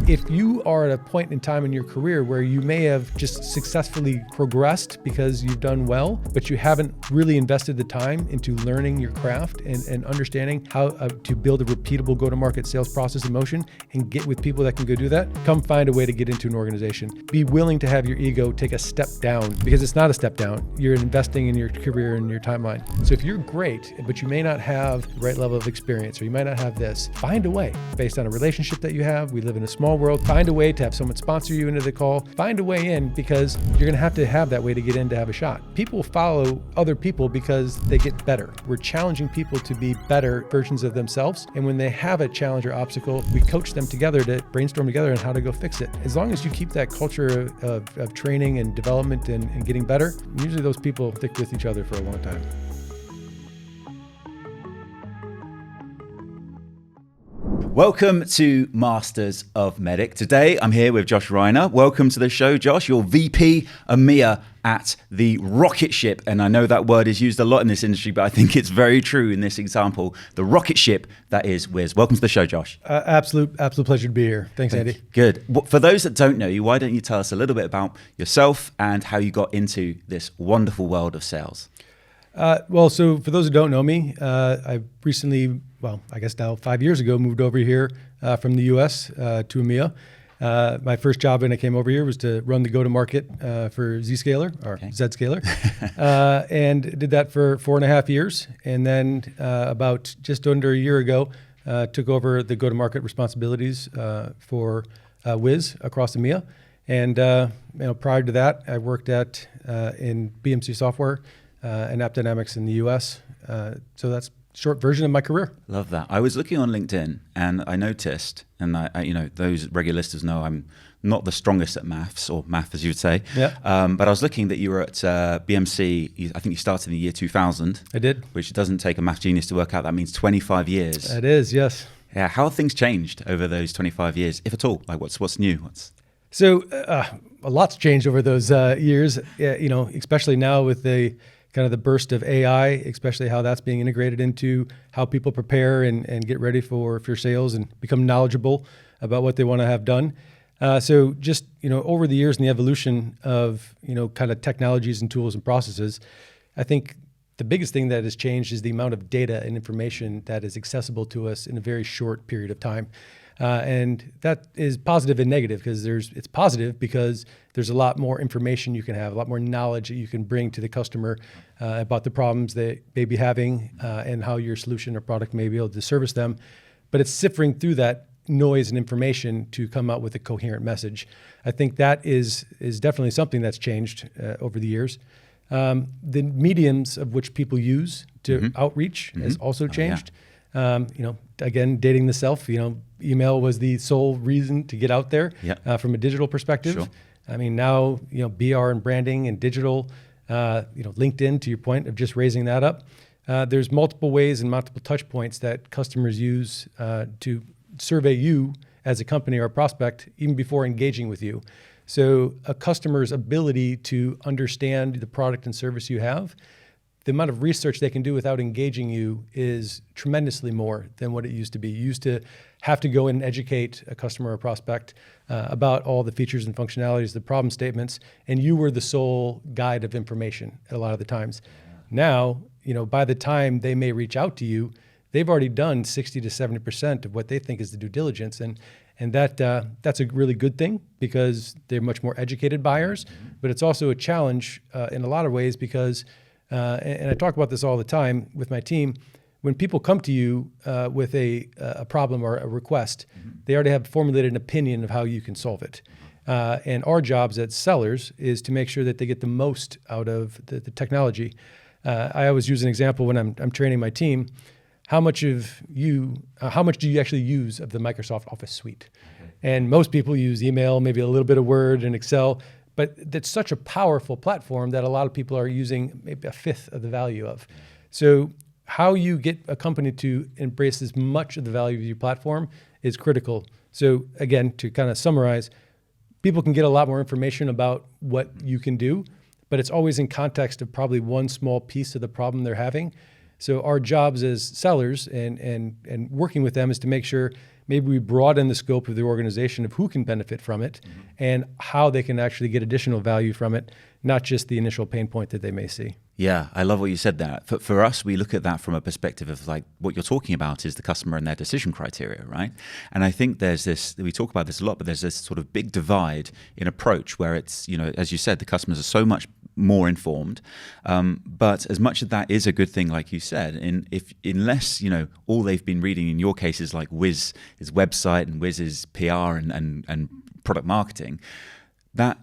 If you are at a point in time in your career where you may have just successfully progressed because you've done well, but you haven't really invested the time into learning your craft and understanding how to build a repeatable go-to-market sales process in motion and get with people that can go do that, come find a way to get into an organization. Be willing to have your ego take a step down, because it's not a step down. You're investing in your career and your timeline. So if you're great, but you may not have the right level of experience, or you might not have this, find a way based on a relationship that you have. We live in a small world. Find a way to have someone sponsor you into the call. Find a way in, because you're going to have that way to get in to have a shot. People follow other people because they get better. We're challenging people to be better versions of themselves. And when they have a challenge or obstacle, we coach them together to brainstorm together on how to go fix it. As long as you keep that culture of training and development and getting better, usually those people stick with each other for a long time. Welcome to Masters of MEDDIC. Today, I'm here with Josh Reiner. Welcome to the show, Josh. You're VP EMEA at the rocket ship. And I know that word is used a lot in this industry, but I think it's very true in this example. The rocket ship that is Wiz. Welcome to the show, Josh. Absolute pleasure to be here. Thanks, Andy. Good. For those that don't know you, why don't you tell us a little bit about yourself and how you got into this wonderful world of sales? So for those who don't know me, I recently, I guess now 5 years ago, moved over here from the US to EMEA. My first job when I came over here was to run the go-to-market for Zscaler, or Zscaler, and did that for 4.5 years. And then about just under a year ago, took over the go-to-market responsibilities for Wiz across EMEA. And prior to that, I worked in BMC Software and AppDynamics in the US. So that's short version of my career. Love that. I was looking on LinkedIn and I noticed, and I those regular listeners know I'm not the strongest at maths, or math as you would say. Yeah. But I was looking that you were at BMC. I think you started in the year 2000. I did. Which doesn't take a math genius to work out. That means 25 years. It is, yes. Yeah. How have things changed over those 25 years, if at all? Like what's new? So a lot's changed over those years. Especially now with the burst of AI, especially how that's being integrated into how people prepare and get ready for sales and become knowledgeable about what they want to have done. So just, over the years and the evolution of, technologies and tools and processes, I think the biggest thing that has changed is the amount of data and information that is accessible to us in a very short period of time. And that is positive and negative, because it's positive because there's a lot more information you can have, a lot more knowledge that you can bring to the customer about the problems they may be having and how your solution or product may be able to service them. But it's sifting through that noise and information to come out with a coherent message. I think that is definitely something that's changed over the years. The mediums of which people use to outreach has also changed. Again, dating the self, email was the sole reason to get out there from a digital perspective. Sure. I mean, now, BR and branding and digital, LinkedIn, to your point of just raising that up. There's multiple ways and multiple touch points that customers use to survey you as a company or a prospect, even before engaging with you. So a customer's ability to understand the product and service you have, the amount of research they can do without engaging you is tremendously more than what it used to be. You used to have to go in and educate a customer or prospect about all the features and functionalities, the problem statements, and you were the sole guide of information a lot of the times. Now, by the time they may reach out to you, they've already done 60 to 70% of what they think is the due diligence. And that's a really good thing, because they're much more educated buyers, but it's also a challenge in a lot of ways, because and I talk about this all the time with my team. When people come to you with a problem or a request, they already have formulated an opinion of how you can solve it. And our jobs as sellers is to make sure that they get the most out of the technology. I always use an example when I'm training my team. How much do you actually use of the Microsoft Office suite? And most people use email, maybe a little bit of Word and Excel. But that's such a powerful platform that a lot of people are using maybe a fifth of the value of. So how you get a company to embrace as much of the value of your platform is critical. So again, to kind of summarize, people can get a lot more information about what you can do, but it's always in context of probably one small piece of the problem they're having. So our jobs as sellers and working with them is to make sure maybe we broaden the scope of the organization of who can benefit from it and how they can actually get additional value from it, not just the initial pain point that they may see. Yeah, I love what you said there. For us, we look at that from a perspective of like what you're talking about is the customer and their decision criteria, right? And I think there's this, we talk about this a lot, but there's this sort of big divide in approach where it's, as you said, the customers are so much more informed. But as much as that is a good thing, like you said, unless, all they've been reading in your case is like Wiz, his website and Wiz's PR and product marketing, that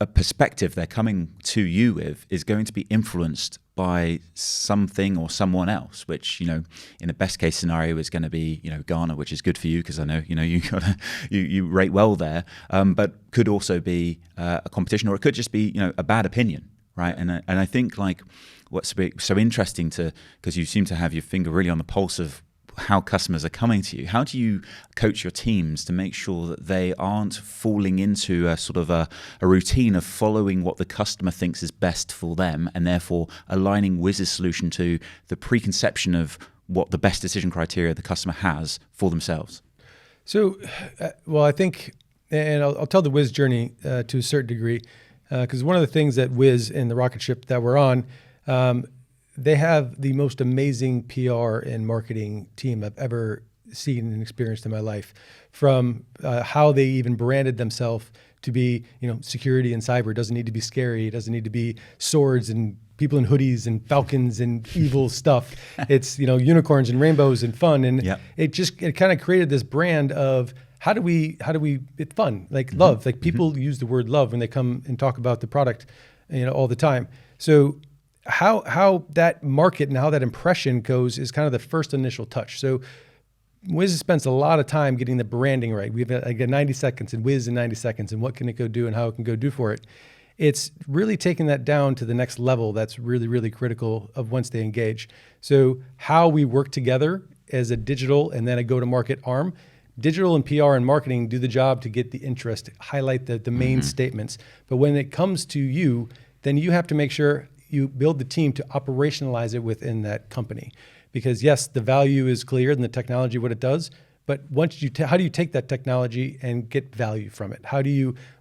a perspective they're coming to you with is going to be influenced by something or someone else, which, in the best case scenario is going to be, Ghana, which is good for you because I know, you rate well there, but could also be a competition, or it could just be, a bad opinion, right? And I think like what's so interesting because you seem to have your finger really on the pulse of how customers are coming to you. How do you coach your teams to make sure that they aren't falling into a sort of a routine of following what the customer thinks is best for them and therefore aligning Wiz's solution to the preconception of what the best decision criteria the customer has for themselves? So, well, I think, and I'll tell the Wiz journey to a certain degree, because one of the things that Wiz and the rocket ship that we're on, they have the most amazing PR and marketing team I've ever seen and experienced in my life. From how they even branded themselves to be, security and cyber. It doesn't need to be scary. It doesn't need to be swords and people in hoodies and falcons and evil stuff. It's, unicorns and rainbows and fun. And it kind of created this brand of how do we, it's fun, like love. Like people use the word love when they come and talk about the product, all the time. So how that market and how that impression goes is kind of the first initial touch. So Wiz spends a lot of time getting the branding right. We've got 90 seconds and Wiz in 90 seconds and what can it go do and how it can go do for it. It's really taking that down to the next level that's really, really critical of once they engage. So how we work together as a digital and then a go-to-market arm. Digital and PR and marketing do the job to get the interest, highlight the main statements. But when it comes to you, then you have to make sure you build the team to operationalize it within that company. Because yes, the value is clear and the technology, what it does, but once how do you take that technology and get value from it?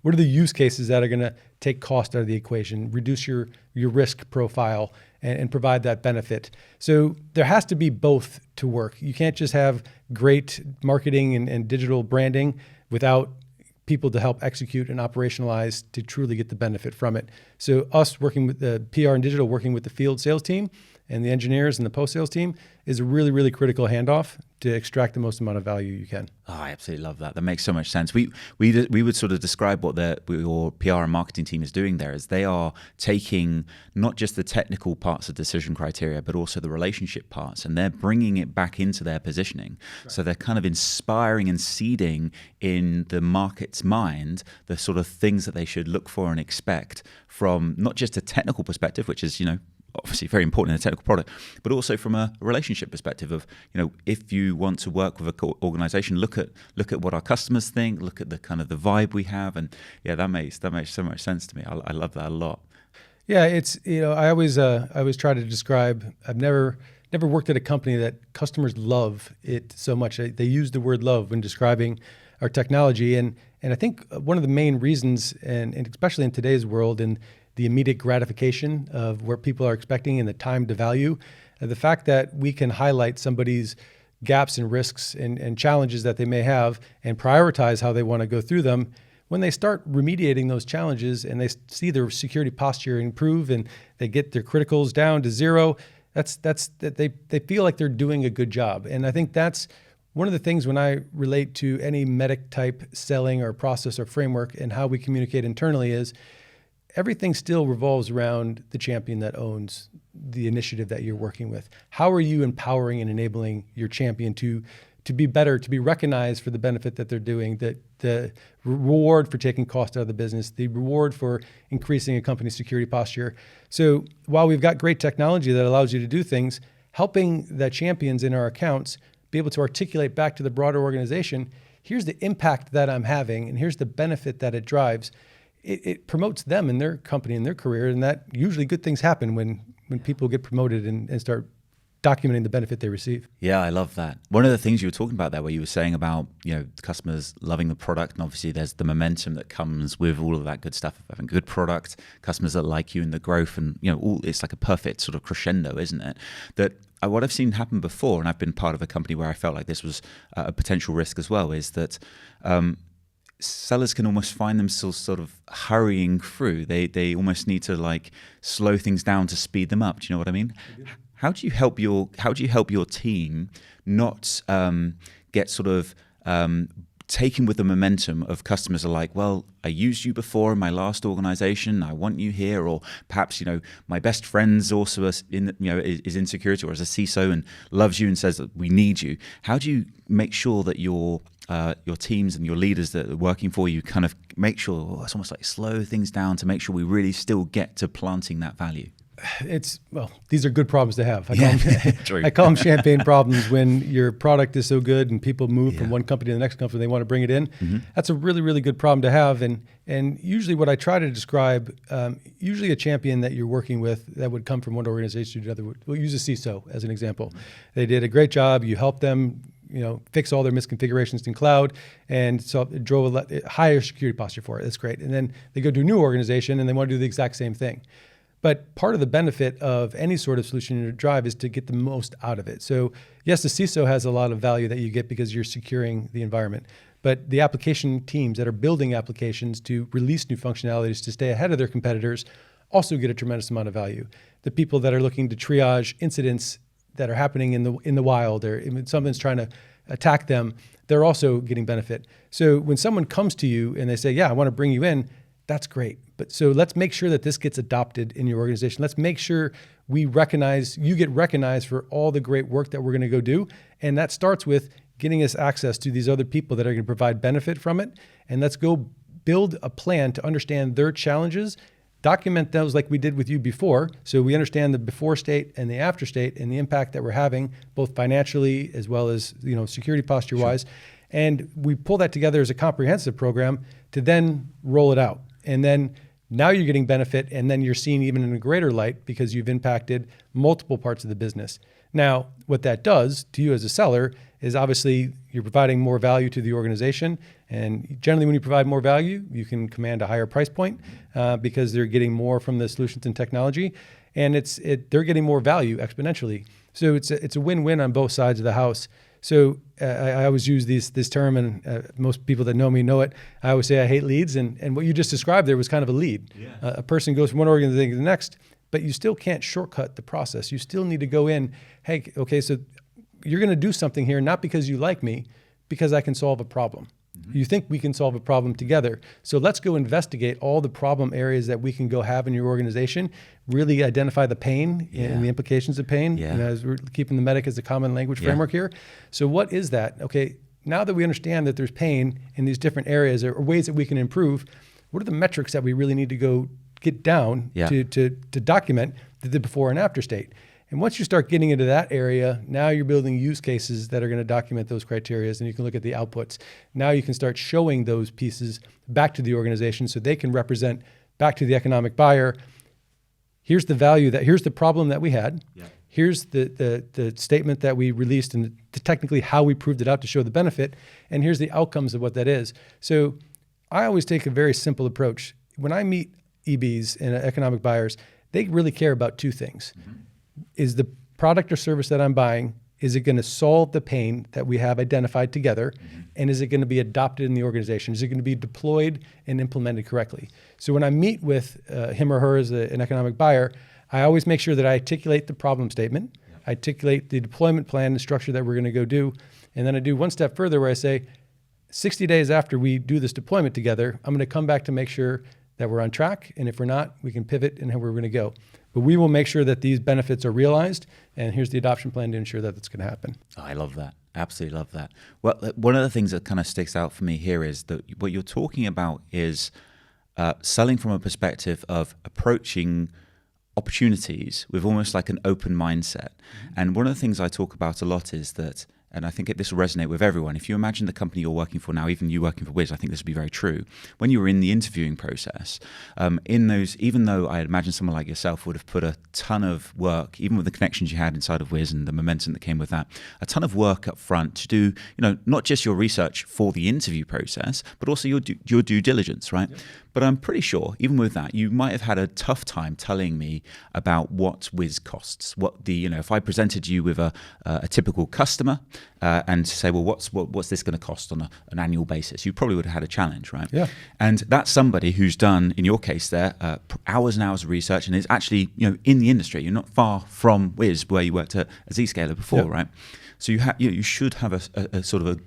What are the use cases that are gonna take cost out of the equation, reduce your risk profile and provide that benefit? So there has to be both to work. You can't just have great marketing and digital branding without people to help execute and operationalize to truly get the benefit from it. So us working with the PR and digital, working with the field sales team and the engineers and the post-sales team is a really, really critical handoff to extract the most amount of value you can. Oh, I absolutely love that. That makes so much sense. We would sort of describe what your PR and marketing team is doing there is they are taking not just the technical parts of decision criteria, but also the relationship parts, and they're bringing it back into their positioning. Right. So they're kind of inspiring and seeding in the market's mind the sort of things that they should look for and expect from not just a technical perspective, which is, obviously very important in a technical product, but also from a relationship perspective of, if you want to work with an organization, look at what our customers think, look at the kind of the vibe we have. And yeah, that makes so much sense to me. I love that a lot. Yeah, it's, I always try to describe, I've never worked at a company that customers love it so much. They use the word love when describing our technology. And I think one of the main reasons, and especially in today's world, and the immediate gratification of where people are expecting and the time to value, the fact that we can highlight somebody's gaps and risks and challenges that they may have and prioritize how they want to go through them. When they start remediating those challenges and they see their security posture improve and they get their criticals down to zero, they feel like they're doing a good job. And I think that's one of the things when I relate to any MEDDIC type selling or process or framework and how we communicate internally is everything still revolves around the champion that owns the initiative that you're working with. How are you empowering and enabling your champion to be better, to be recognized for the benefit that they're doing, the reward for taking cost out of the business, the reward for increasing a company's security posture. So while we've got great technology that allows you to do things, helping the champions in our accounts be able to articulate back to the broader organization, here's the impact that I'm having and here's the benefit that it drives. It promotes them in their company and their career, and that usually good things happen when people get promoted and start documenting the benefit they receive. Yeah, I love that. One of the things you were talking about there, where you were saying about, customers loving the product, and obviously there's the momentum that comes with all of that good stuff of having a good product, customers that like you, and the growth, and it's like a perfect sort of crescendo, isn't it? That what I've seen happen before, and I've been part of a company where I felt like this was a potential risk as well, is that sellers can almost find themselves sort of hurrying through. They almost need to like slow things down to speed them up. Do you know what I mean? How do you help your team not get sort of taken with the momentum of customers are like, well, I used you before in my last organization, I want you here, or perhaps my best friend's also is in security or as a CISO and loves you and says that we need you. How do you make sure that your teams and your leaders that are working for you kind of make sure it's almost like slow things down to make sure we really still get to planting that value? These are good problems to have. True. I call them champagne problems when your product is so good and people move from one company to the next company, they want to bring it in. Mm-hmm. That's a really, really good problem to have. And usually what I try to describe, usually a champion that you're working with that would come from one organization to another, we'll use a CISO as an example. Mm-hmm. They did a great job. You helped them fix all their misconfigurations in cloud, and so it drove a higher security posture for it. That's great. And then they go to a new organization and they want to do the exact same thing. But part of the benefit of any sort of solution you drive is to get the most out of it. So yes, the CISO has a lot of value that you get because you're securing the environment. But the application teams that are building applications to release new functionalities to stay ahead of their competitors also get a tremendous amount of value. The people that are looking to triage incidents that are happening in the wild, or if someone's trying to attack them, they're also getting benefit. So when someone comes to you and they say, yeah, I want to bring you in, that's great. But so let's make sure that this gets adopted in your organization. Let's make sure you get recognized for all the great work that we're going to go do. And that starts with getting us access to these other people that are going to provide benefit from it. And let's go build a plan to understand their challenges, document those like we did with you before. So we understand the before state and the after state and the impact that we're having, both financially as well as security posture wise. Sure. And we pull that together as a comprehensive program to then roll it out. And then now you're getting benefit, and then you're seen even in a greater light because you've impacted multiple parts of the business. Now, what that does to you as a seller is obviously you're providing more value to the organization. And generally when you provide more value, you can command a higher price point because they're getting more from the solutions and technology. And they're getting more value exponentially. So it's a win-win on both sides of the house. So I always use this term, and most people that know me know it. I always say I hate leads, and what you just described there was kind of a lead. Yeah. A person goes from one organization to the next, but you still can't shortcut the process. You still need to go in, hey, okay, so you're going to do something here, not because you like me, because I can solve a problem. Mm-hmm. You think we can solve a problem together. So let's go investigate all the problem areas that we can go have in your organization, really identify the pain and the implications of pain. Yeah. As we're keeping the MEDDIC as a common language framework here. So what is that? Okay, now that we understand that there's pain in these different areas or ways that we can improve, what are the metrics that we really need to go get down to document the before and after state? And once you start getting into that area, now you're building use cases that are going to document those criteria, and you can look at the outputs. Now you can start showing those pieces back to the organization so they can represent back to the economic buyer. Here's the value here's the problem that we had. Yeah. Here's the statement that we released and technically how we proved it out to show the benefit. And here's the outcomes of what that is. So I always take a very simple approach. When I meet EBs and economic buyers, they really care about two things. Mm-hmm. Is the product or service that I'm buying, is it going to solve the pain that we have identified together? Mm-hmm. And is it going to be adopted in the organization? Is it going to be deployed and implemented correctly? So when I meet with him or her as an economic buyer, I always make sure that I articulate the problem statement, articulate the deployment plan, the structure that we're going to go do. And then I do one step further where I say, 60 days after we do this deployment together, I'm going to come back to make sure that we're on track. And if we're not, we can pivot and how we're going to go. But we will make sure that these benefits are realized, and here's the adoption plan to ensure that that's going to happen. Oh, I love that. Absolutely love that. Well, one of the things that kind of sticks out for me here is that what you're talking about is selling from a perspective of approaching opportunities with almost like an open mindset. Mm-hmm. And one of the things I talk about a lot is that and I think this will resonate with everyone. If you imagine the company you're working for now, even you working for Wiz, I think this would be very true. When you were in the interviewing process, even though I imagine someone like yourself would have put a ton of work, even with the connections you had inside of Wiz and the momentum that came with that, a ton of work up front to do, not just your research for the interview process, but also your due diligence, right? Yep. But I'm pretty sure, even with that, you might have had a tough time telling me about what Wiz costs. If I presented you with a typical customer and say, well, what's this going to cost on an annual basis? You probably would have had a challenge, right? Yeah. And that's somebody who's done, in your case there, hours and hours of research and is actually, in the industry. You're not far from Wiz, where you worked at a Zscaler before, right? So you should have a sort of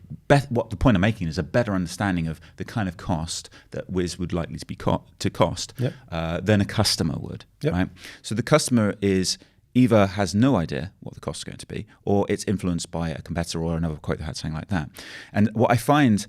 what the point I'm making is a better understanding of the kind of cost that Wiz would likely to be cost than a customer would, right? So the customer either has no idea what the cost is going to be, or it's influenced by a competitor or another quote that had something like that. And what I find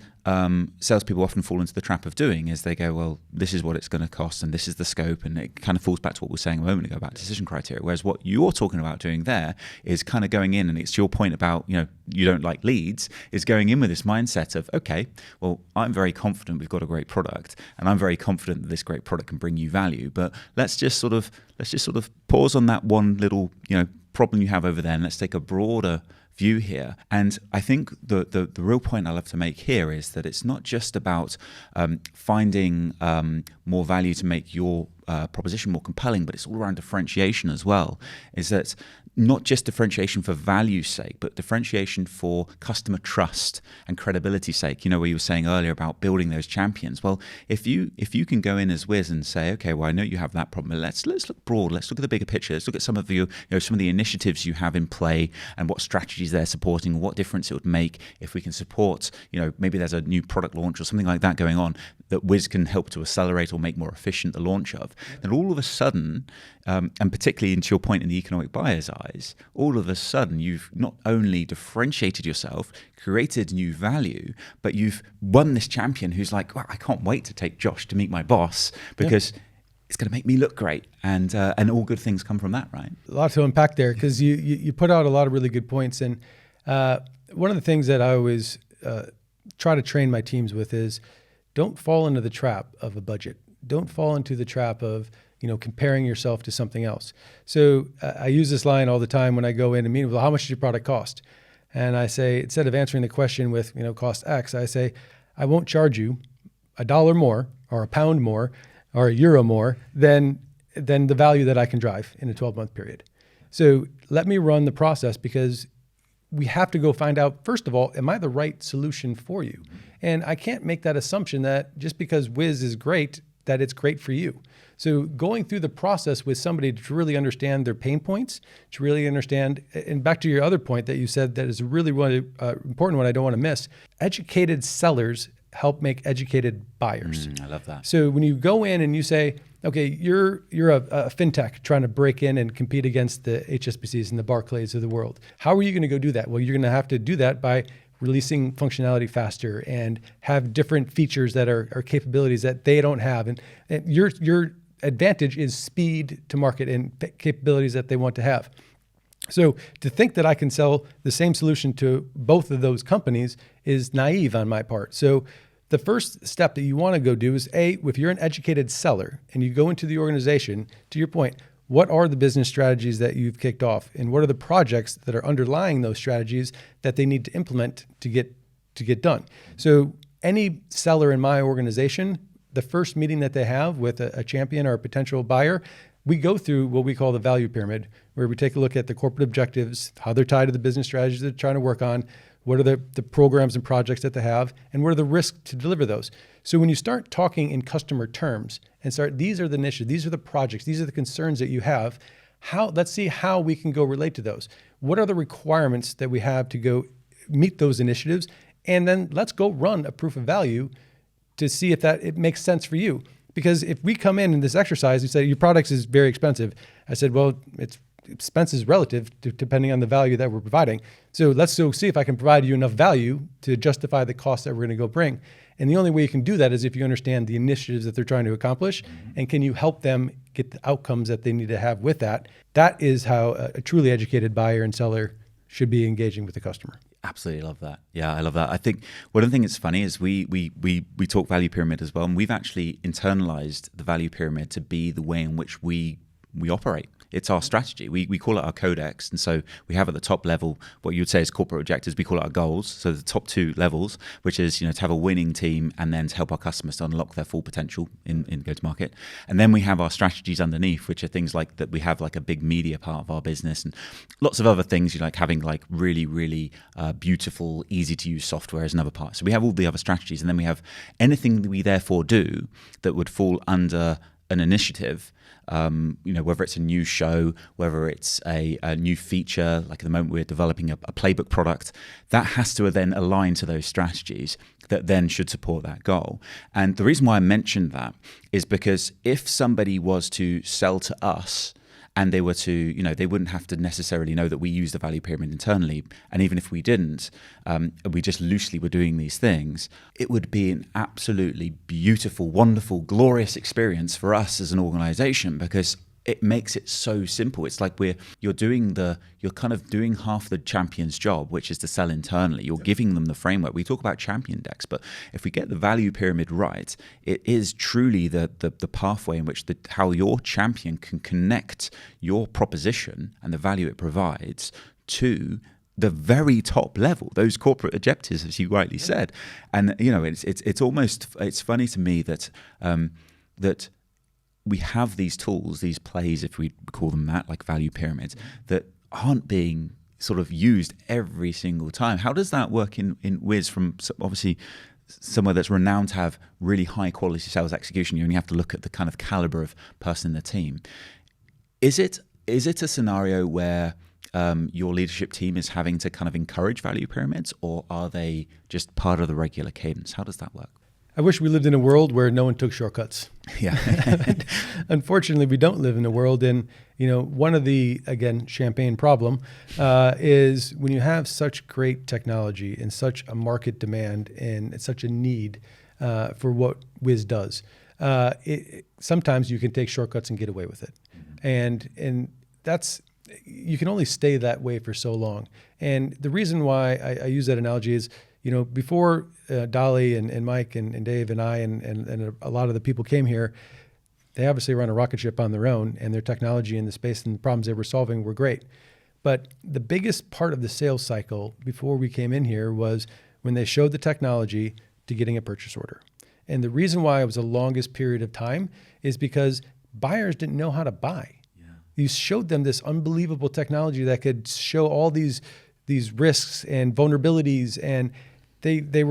salespeople often fall into the trap of doing is they go, well, this is what it's going to cost and this is the scope, and it kind of falls back to what we were saying a moment ago about decision criteria. Whereas what you're talking about doing there is kind of going in, and it's your point about, you don't like leads, is going in with this mindset of, okay, well, I'm very confident we've got a great product, and I'm very confident that this great product can bring you value, but let's just sort of pause on that one little, problem you have over there, and let's take a broader view here. And I think the real point I love to make here is that it's not just about finding more value to make your proposition more compelling, but it's all around differentiation as well. Is that not just differentiation for value's sake, but differentiation for customer trust and credibility's sake. Where you were saying earlier about building those champions. Well, if you can go in as Wiz and say, okay, well, I know you have that problem. Let's look broad. Let's look at the bigger picture. Let's look at some of some of the initiatives you have in play and what strategies they're supporting, what difference it would make if we can support. Maybe there's a new product launch or something like that going on that Wiz can help to accelerate or make more efficient the launch of. Then all of a sudden, and particularly into your point in the economic buyer's eyes, all of a sudden you've not only differentiated yourself, created new value, but you've won this champion who's like, well, I can't wait to take Josh to meet my boss because it's going to make me look great, and all good things come from that, right? A lot to unpack there, because you put out a lot of really good points, and one of the things that I always try to train my teams with is don't fall into the trap of a budget. Don't fall into the trap of comparing yourself to something else. So I use this line all the time when I go in and meet, well, how much does your product cost? And I say, instead of answering the question with, cost X, I say, I won't charge you $1 more or £1 more or €1 more than the value that I can drive in a 12-month period. So let me run the process, because we have to go find out, first of all, am I the right solution for you? And I can't make that assumption that just because Wiz is great, that it's great for you. So going through the process with somebody to really understand their pain points, to really understand, and back to your other point that you said that is a really important one I don't want to miss, educated sellers help make educated buyers. I love that. So when you go in and you say, okay, you're a fintech trying to break in and compete against the HSBCs and the Barclays of the world. How are you going to go do that? Well, you're going to have to do that by releasing functionality faster and have different features that are capabilities that they don't have. And your advantage is speed to market and capabilities that they want to have. So to think that I can sell the same solution to both of those companies is naive on my part. So the first step that you want to go do is, if you're an educated seller and you go into the organization, to your point, what are the business strategies that you've kicked off, and what are the projects that are underlying those strategies that they need to implement to get done? So any seller in my organization, the first meeting that they have with a champion or a potential buyer, we go through what we call the value pyramid, where we take a look at the corporate objectives, how they're tied to the business strategies they're trying to work on, what are the programs and projects that they have, and what are the risks to deliver those. So when you start talking in customer terms and these are the initiatives, these are the projects, these are the concerns that you have, let's see how we can go relate to those. What are the requirements that we have to go meet those initiatives? And then let's go run a proof of value to see if it makes sense for you. Because if we come in this exercise and say, your product is very expensive, I said, well, expense is relative depending on the value that we're providing. So let's go see if I can provide you enough value to justify the cost that we're going to go bring. And the only way you can do that is if you understand the initiatives that they're trying to accomplish, and can you help them get the outcomes that they need to have with that. That is how a truly educated buyer and seller should be engaging with the customer. Absolutely love that. Yeah, I love that. I think one of the things that's funny is we talk value pyramid as well, and we've actually internalized the value pyramid to be the way in which we operate. It's our strategy. We call it our codex. And so we have at the top level what you would say is corporate objectives. We call it our goals. So the top two levels, which is, to have a winning team and then to help our customers to unlock their full potential in go-to-market. And then we have our strategies underneath, which are things like that we have like a big media part of our business and lots of other things, like having like really, really beautiful, easy to use software is another part. So we have all the other strategies. And then we have anything that we therefore do that would fall under an initiative, whether it's a new show, whether it's a new feature, like at the moment we're developing a playbook product, that has to then align to those strategies that then should support that goal. And the reason why I mentioned that is because if somebody was to sell to us and they were to, they wouldn't have to necessarily know that we use the value pyramid internally. And even if we didn't, we just loosely were doing these things, it would be an absolutely beautiful, wonderful, glorious experience for us as an organization because it makes it so simple. It's like you're kind of doing half the champion's job, which is to sell internally. You're giving them the framework. We talk about champion decks, but if we get the value pyramid right, it is truly the pathway in which how your champion can connect your proposition and the value it provides to the very top level, those corporate objectives, as you rightly said. And it's funny to me that that we have these tools, these plays, if we call them that, like value pyramids, that aren't being sort of used every single time. How does that work in Wiz from obviously somewhere that's renowned to have really high quality sales execution? You only have to look at the kind of caliber of person in the team. Is it a scenario where your leadership team is having to kind of encourage value pyramids, or are they just part of the regular cadence? How does that work? I wish we lived in a world where no one took shortcuts. Yeah. Unfortunately, we don't live in a world. And, one of the, again, champagne problem is when you have such great technology and such a market demand and such a need for what Wiz does, sometimes you can take shortcuts and get away with it. And that's, you can only stay that way for so long. And the reason why I use that analogy is, before Dolly and Mike and Dave and I and a lot of the people came here, they obviously run a rocket ship on their own, and their technology and the space and the problems they were solving were great. But the biggest part of the sales cycle before we came in here was when they showed the technology to getting a purchase order. And the reason why it was the longest period of time is because buyers didn't know how to buy. Yeah. You showed them this unbelievable technology that could show all these risks and vulnerabilities, and it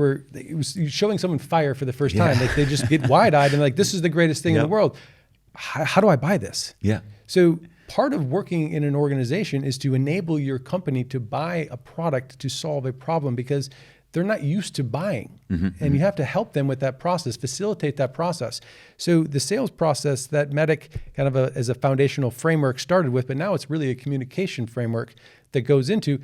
was showing someone fire for the first time. Like they just get wide-eyed and like, this is the greatest thing in the world. How do I buy this? Yeah. So part of working in an organization is to enable your company to buy a product to solve a problem, because they're not used to buying. And you have to help them with that process, facilitate that process. So the sales process that MEDDIC kind of as a foundational framework started with, but now it's really a communication framework that goes into,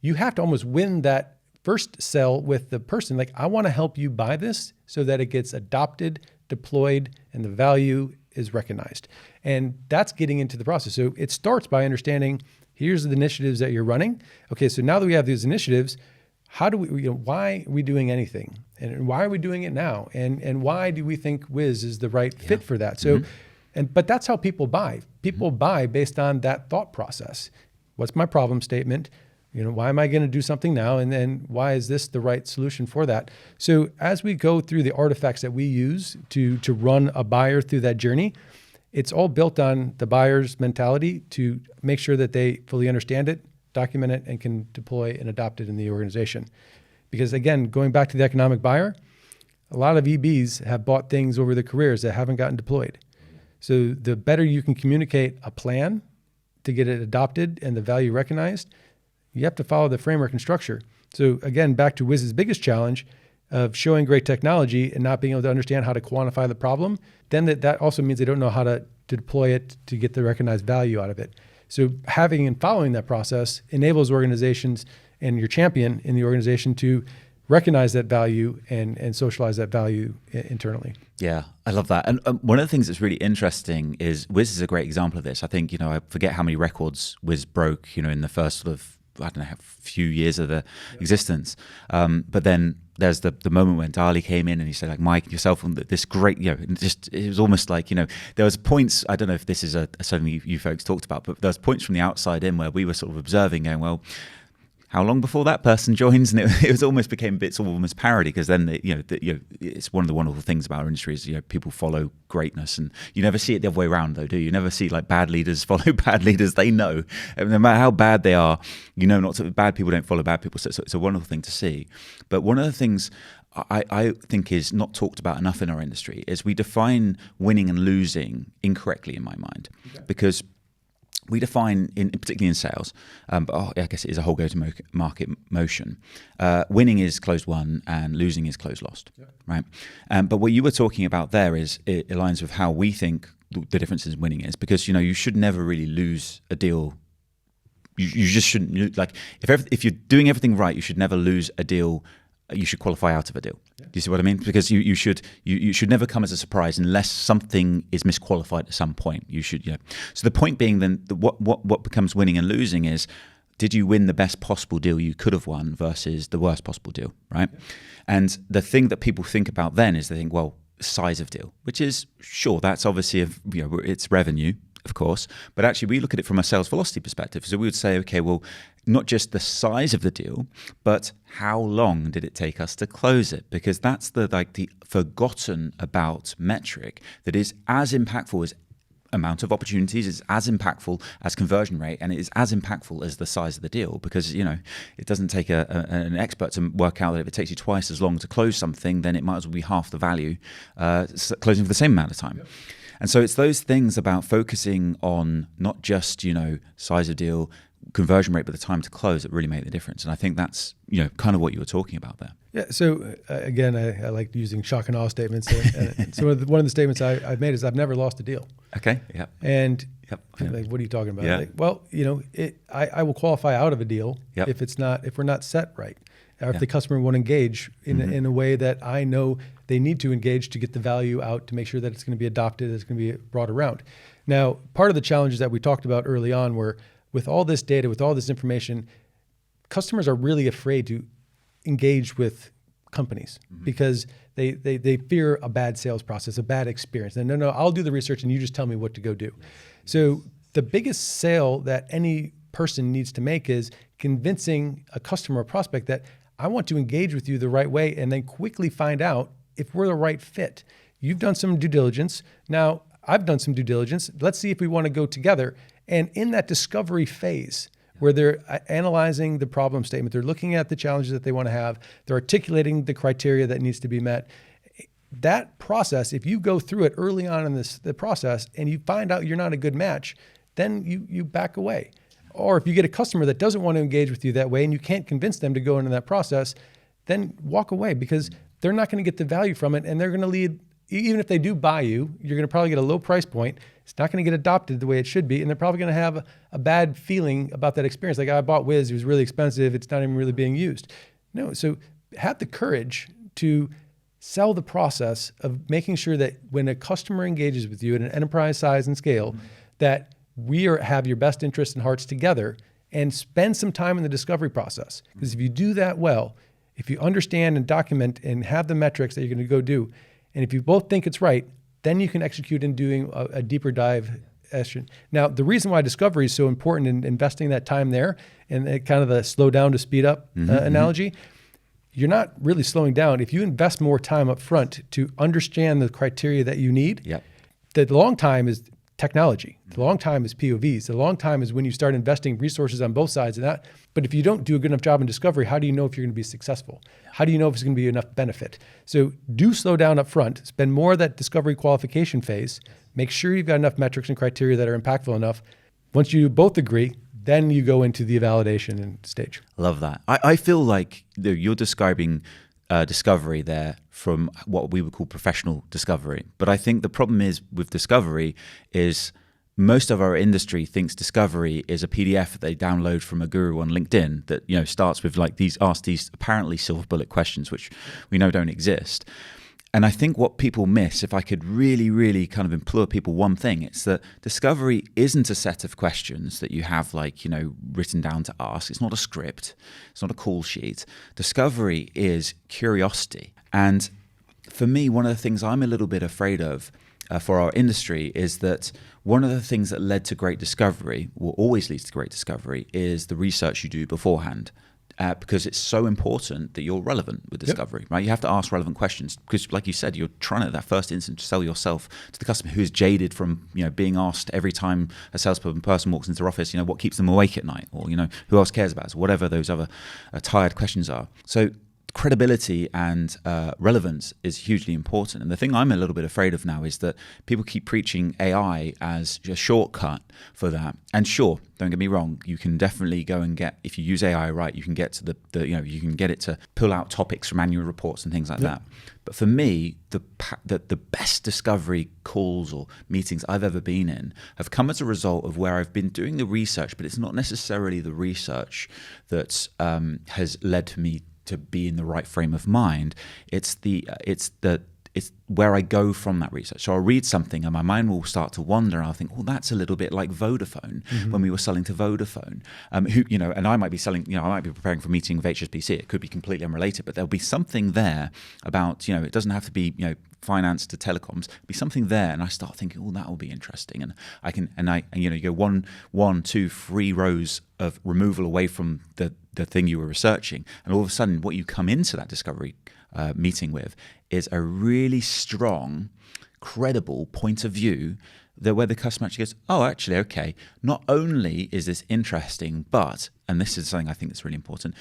you have to almost win that first sell with the person. Like, I want to help you buy this so that it gets adopted, deployed, and the value is recognized. And that's getting into the process. So it starts by understanding, here's the initiatives that you're running. Okay, so now that we have these initiatives, how do we, why are we doing anything? And why are we doing it now? And why do we think Wiz is the right fit for that? So, but that's how people buy. People buy based on that thought process. What's my problem statement? Why am I going to do something now? And then why is this the right solution for that? So as we go through the artifacts that we use to run a buyer through that journey, it's all built on the buyer's mentality to make sure that they fully understand it, document it, and can deploy and adopt it in the organization. Because again, going back to the economic buyer, a lot of EBs have bought things over their careers that haven't gotten deployed. So the better you can communicate a plan to get it adopted and the value recognized, you have to follow the framework and structure. So again, back to Wiz's biggest challenge of showing great technology and not being able to understand how to quantify the problem, then that also means they don't know how to deploy it to get the recognized value out of it. So having and following that process enables organizations and your champion in the organization to recognize that value and socialize that value internally. Yeah, I love that. And one of the things that's really interesting is Wiz is a great example of this. I think, I forget how many records Wiz broke, in the first sort of I don't know, a few years of the existence. But then there's the moment when Dali came in and he said, like, Mike, yourself on this great, just, it was almost like, there was points, I don't know if this is something you folks talked about, but there was points from the outside in where we were sort of observing, going, well, how long before that person joins? And it was almost became a bit sort of almost parody, because then it's one of the wonderful things about our industry is people follow greatness, and you never see it the other way around, though, do you? You never see like bad leaders follow bad leaders. They know, and no matter how bad they are, not to, bad people don't follow bad people. So it's a wonderful thing to see. But one of the things I think is not talked about enough in our industry is we define winning and losing incorrectly in my mind, because we define, particularly in sales, but I guess it is a whole go-to-market motion. Winning is closed won and losing is closed lost, right? But what you were talking about there is it aligns with how we think the difference in winning is, because you should never really lose a deal. You just shouldn't, like, if you're doing everything right, you should never lose a deal. You should qualify out of a deal. Do you see what I mean? Because you should never come as a surprise unless something is misqualified at some point. You should, So the point being then, what becomes winning and losing is, did you win the best possible deal you could have won versus the worst possible deal, right? Yeah. And the thing that people think about then is they think, well, size of deal, which is, sure, that's obviously it's revenue, of course, but actually we look at it from a sales velocity perspective. So we would say, okay, well, not just the size of the deal, but how long did it take us to close it? Because that's the forgotten about metric that is as impactful as amount of opportunities, is as impactful as conversion rate, and it is as impactful as the size of the deal, because it doesn't take an expert to work out that if it takes you twice as long to close something, then it might as well be half the value closing for the same amount of time. Yep. And so it's those things about focusing on not just size of deal, conversion rate, but the time to close that really make the difference. And I think that's kind of what you were talking about there. Yeah. So again, I like using shock and awe statements. So one of the statements I've made is I've never lost a deal. Okay. Yeah. And like, what are you talking about? Yeah. Like, well, I will qualify out of a deal if we're not set right, or if the customer won't engage in a way that I know they need to engage to get the value out, to make sure that it's going to be adopted, it's going to be brought around. Now, part of the challenges that we talked about early on were, with all this data, with all this information, customers are really afraid to engage with companies because they fear a bad sales process, a bad experience. And no, I'll do the research and you just tell me what to go do. So the biggest sale that any person needs to make is convincing a customer or prospect that I want to engage with you the right way, and then quickly find out if we're the right fit. You've done some due diligence. Now I've done some due diligence. Let's see if we want to go together. And in that discovery phase, where they're analyzing the problem statement, they're looking at the challenges that they want to have, they're articulating the criteria that needs to be met. That process, if you go through it early on in the process and you find out you're not a good match, then you back away. Or if you get a customer that doesn't want to engage with you that way and you can't convince them to go into that process, then walk away, because they're not going to get the value from it, and they're going to lead, even if they do buy you, you're going to probably get a low price point. It's not going to get adopted the way it should be, and they're probably going to have a bad feeling about that experience. Like, I bought Wiz, it was really expensive, it's not even really being used. No, so have the courage to sell the process of making sure that when a customer engages with you at an enterprise size and scale, that we have your best interests and hearts together, and spend some time in the discovery process. Because if you do that well, if you understand and document and have the metrics that you're going to go do, and if you both think it's right, then you can execute in doing a deeper dive. Now, the reason why discovery is so important in investing that time there, and kind of the slow down to speed up analogy, you're not really slowing down. If you invest more time up front to understand the criteria that you need, the long time is technology. The long time is POVs. The long time is when you start investing resources on both sides of that. But if you don't do a good enough job in discovery, how do you know if you're going to be successful? How do you know if it's going to be enough benefit? So do slow down up front, spend more of that discovery qualification phase, make sure you've got enough metrics and criteria that are impactful enough. Once you both agree, then you go into the validation and stage. Love that. I feel like you're describing discovery there from what we would call professional discovery. But I think the problem is with discovery is most of our industry thinks discovery is a PDF that they download from a guru on LinkedIn that starts with like these apparently silver bullet questions, which we know don't exist. And I think what people miss, if I could really, really kind of implore people one thing, it's that discovery isn't a set of questions that you have written down to ask. It's not a script. It's not a call sheet. Discovery is curiosity. And for me, one of the things I'm a little bit afraid of for our industry is that one of the things that led to great discovery, or always leads to great discovery, is the research you do beforehand. Because it's so important that you're relevant with discovery, right? You have to ask relevant questions because, like you said, you're trying at that first instant to sell yourself to the customer who is jaded from being asked every time a salesperson walks into their office, what keeps them awake at night, or who else cares about us, whatever those other tired questions are. So credibility and relevance is hugely important. And the thing I'm a little bit afraid of now is that people keep preaching AI as a shortcut for that. And sure, don't get me wrong, you can definitely go and get, if you use AI right, you can get to you can get it to pull out topics from annual reports and things like that. But for me, the best discovery calls or meetings I've ever been in have come as a result of where I've been doing the research, but it's not necessarily the research that has led to me to be in the right frame of mind. It's where I go from that research. So I'll read something and my mind will start to wander, and I'll think, well, that's a little bit like Vodafone when we were selling to Vodafone. And I might be selling, I might be preparing for a meeting with HSBC. It could be completely unrelated, but there'll be something there about, it doesn't have to be, finance to telecoms. There'll be something there, and I start thinking, oh, that will be interesting. And I can, you go one, two, 3 rows of removal away from the thing you were researching, and all of a sudden, what you come into that discovery meeting with is a really strong, credible point of view that where the customer actually goes, oh, actually, okay, not only is this interesting, but, and this is something I think that's really important,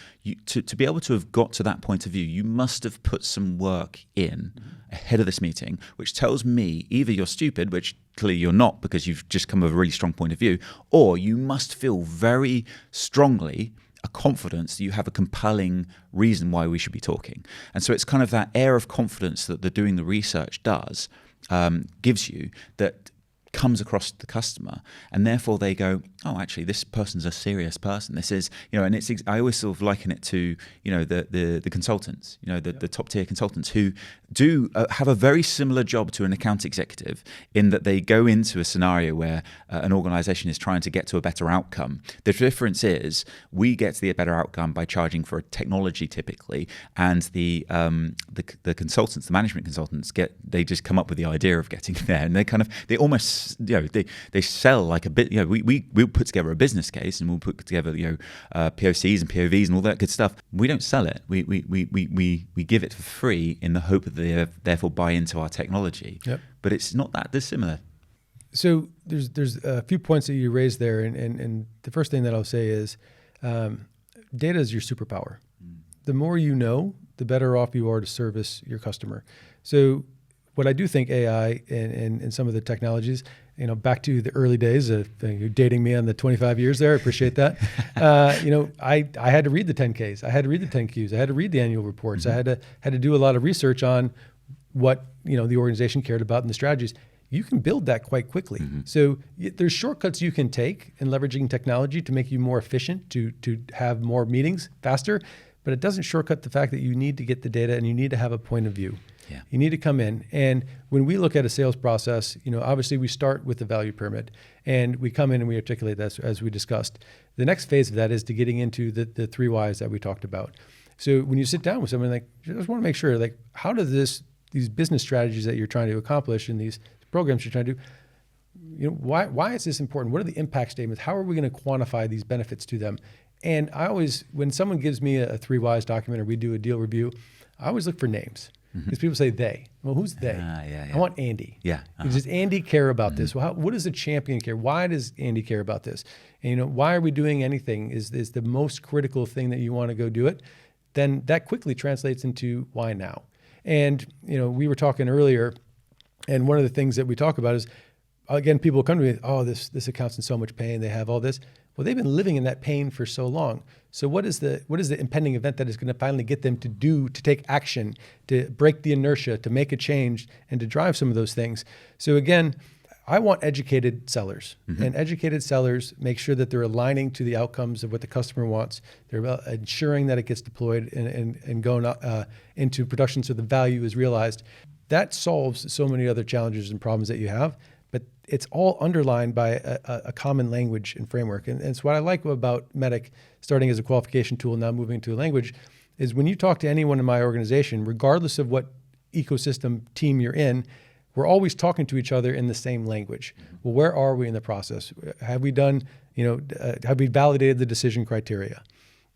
to be able to have got to that point of view, you must have put some work in ahead of this meeting, which tells me either you're stupid, which clearly you're not because you've just come with a really strong point of view, or you must feel very strongly a confidence that you have a compelling reason why we should be talking. And so it's kind of that air of confidence that the doing the research does, gives you, that comes across the customer, and therefore they go, oh, actually, this person's a serious person. This is, and it's, I always sort of liken it to, the consultants, the top tier consultants who do have a very similar job to an account executive in that they go into a scenario where an organization is trying to get to a better outcome. The difference is we get to the better outcome by charging for a technology typically, and the consultants, the management consultants, they just come up with the idea of getting there, and they almost, they sell like a bit, we'll put together a business case and we'll put together, POCs and POVs and all that good stuff. We don't sell it. We give it for free in the hope that they therefore buy into our technology. Yep. But it's not that dissimilar. So there's a few points that you raised there, and the first thing that I'll say is data is your superpower. The more you know, the better off you are to service your customer. So what I do think AI and some of the technologies, back to the early days of you're dating me on the 25 years there. I appreciate that. I had to read the 10Ks. I had to read the 10Qs. I had to read the annual reports. I had to do a lot of research on what, the organization cared about and the strategies. You can build that quite quickly. So there's shortcuts you can take in leveraging technology to make you more efficient, to have more meetings faster, but it doesn't shortcut the fact that you need to get the data and you need to have a point of view. Yeah. You need to come in. And when we look at a sales process, obviously we start with the value pyramid and we come in and we articulate that as we discussed. The next phase of that is to getting into the 3 whys that we talked about. So when you sit down with someone, you just want to make sure, how does these business strategies that you're trying to accomplish in these programs you're trying to do, why is this important? What are the impact statements? How are we going to quantify these benefits to them? And I always, when someone gives me a 3 whys document or we do a deal review, I always look for names. Because people say they. Well, who's they? Yeah. I want Andy. Yeah. Does Andy care about this? Well, what does the champion care? Why does Andy care about this? And why are we doing anything? Is the most critical thing that you want to go do it? Then that quickly translates into why now. And we were talking earlier, and one of the things that we talk about is, again, people come to me, oh, this account's in so much pain. They have all this. Well, they've been living in that pain for so long. So what is the impending event that is going to finally get them to take action, to break the inertia, to make a change, and to drive some of those things? So again, I want educated sellers, and educated sellers make sure that they're aligning to the outcomes of what the customer wants. They're about ensuring that it gets deployed and going into production so the value is realized. That solves so many other challenges and problems that you have, but it's all underlined by a common language and framework. And so what I like about MEDDIC, starting as a qualification tool, now moving to a language, is when you talk to anyone in my organization, regardless of what ecosystem team you're in, we're always talking to each other in the same language. Well, where are we in the process? Have we done, have we validated the decision criteria?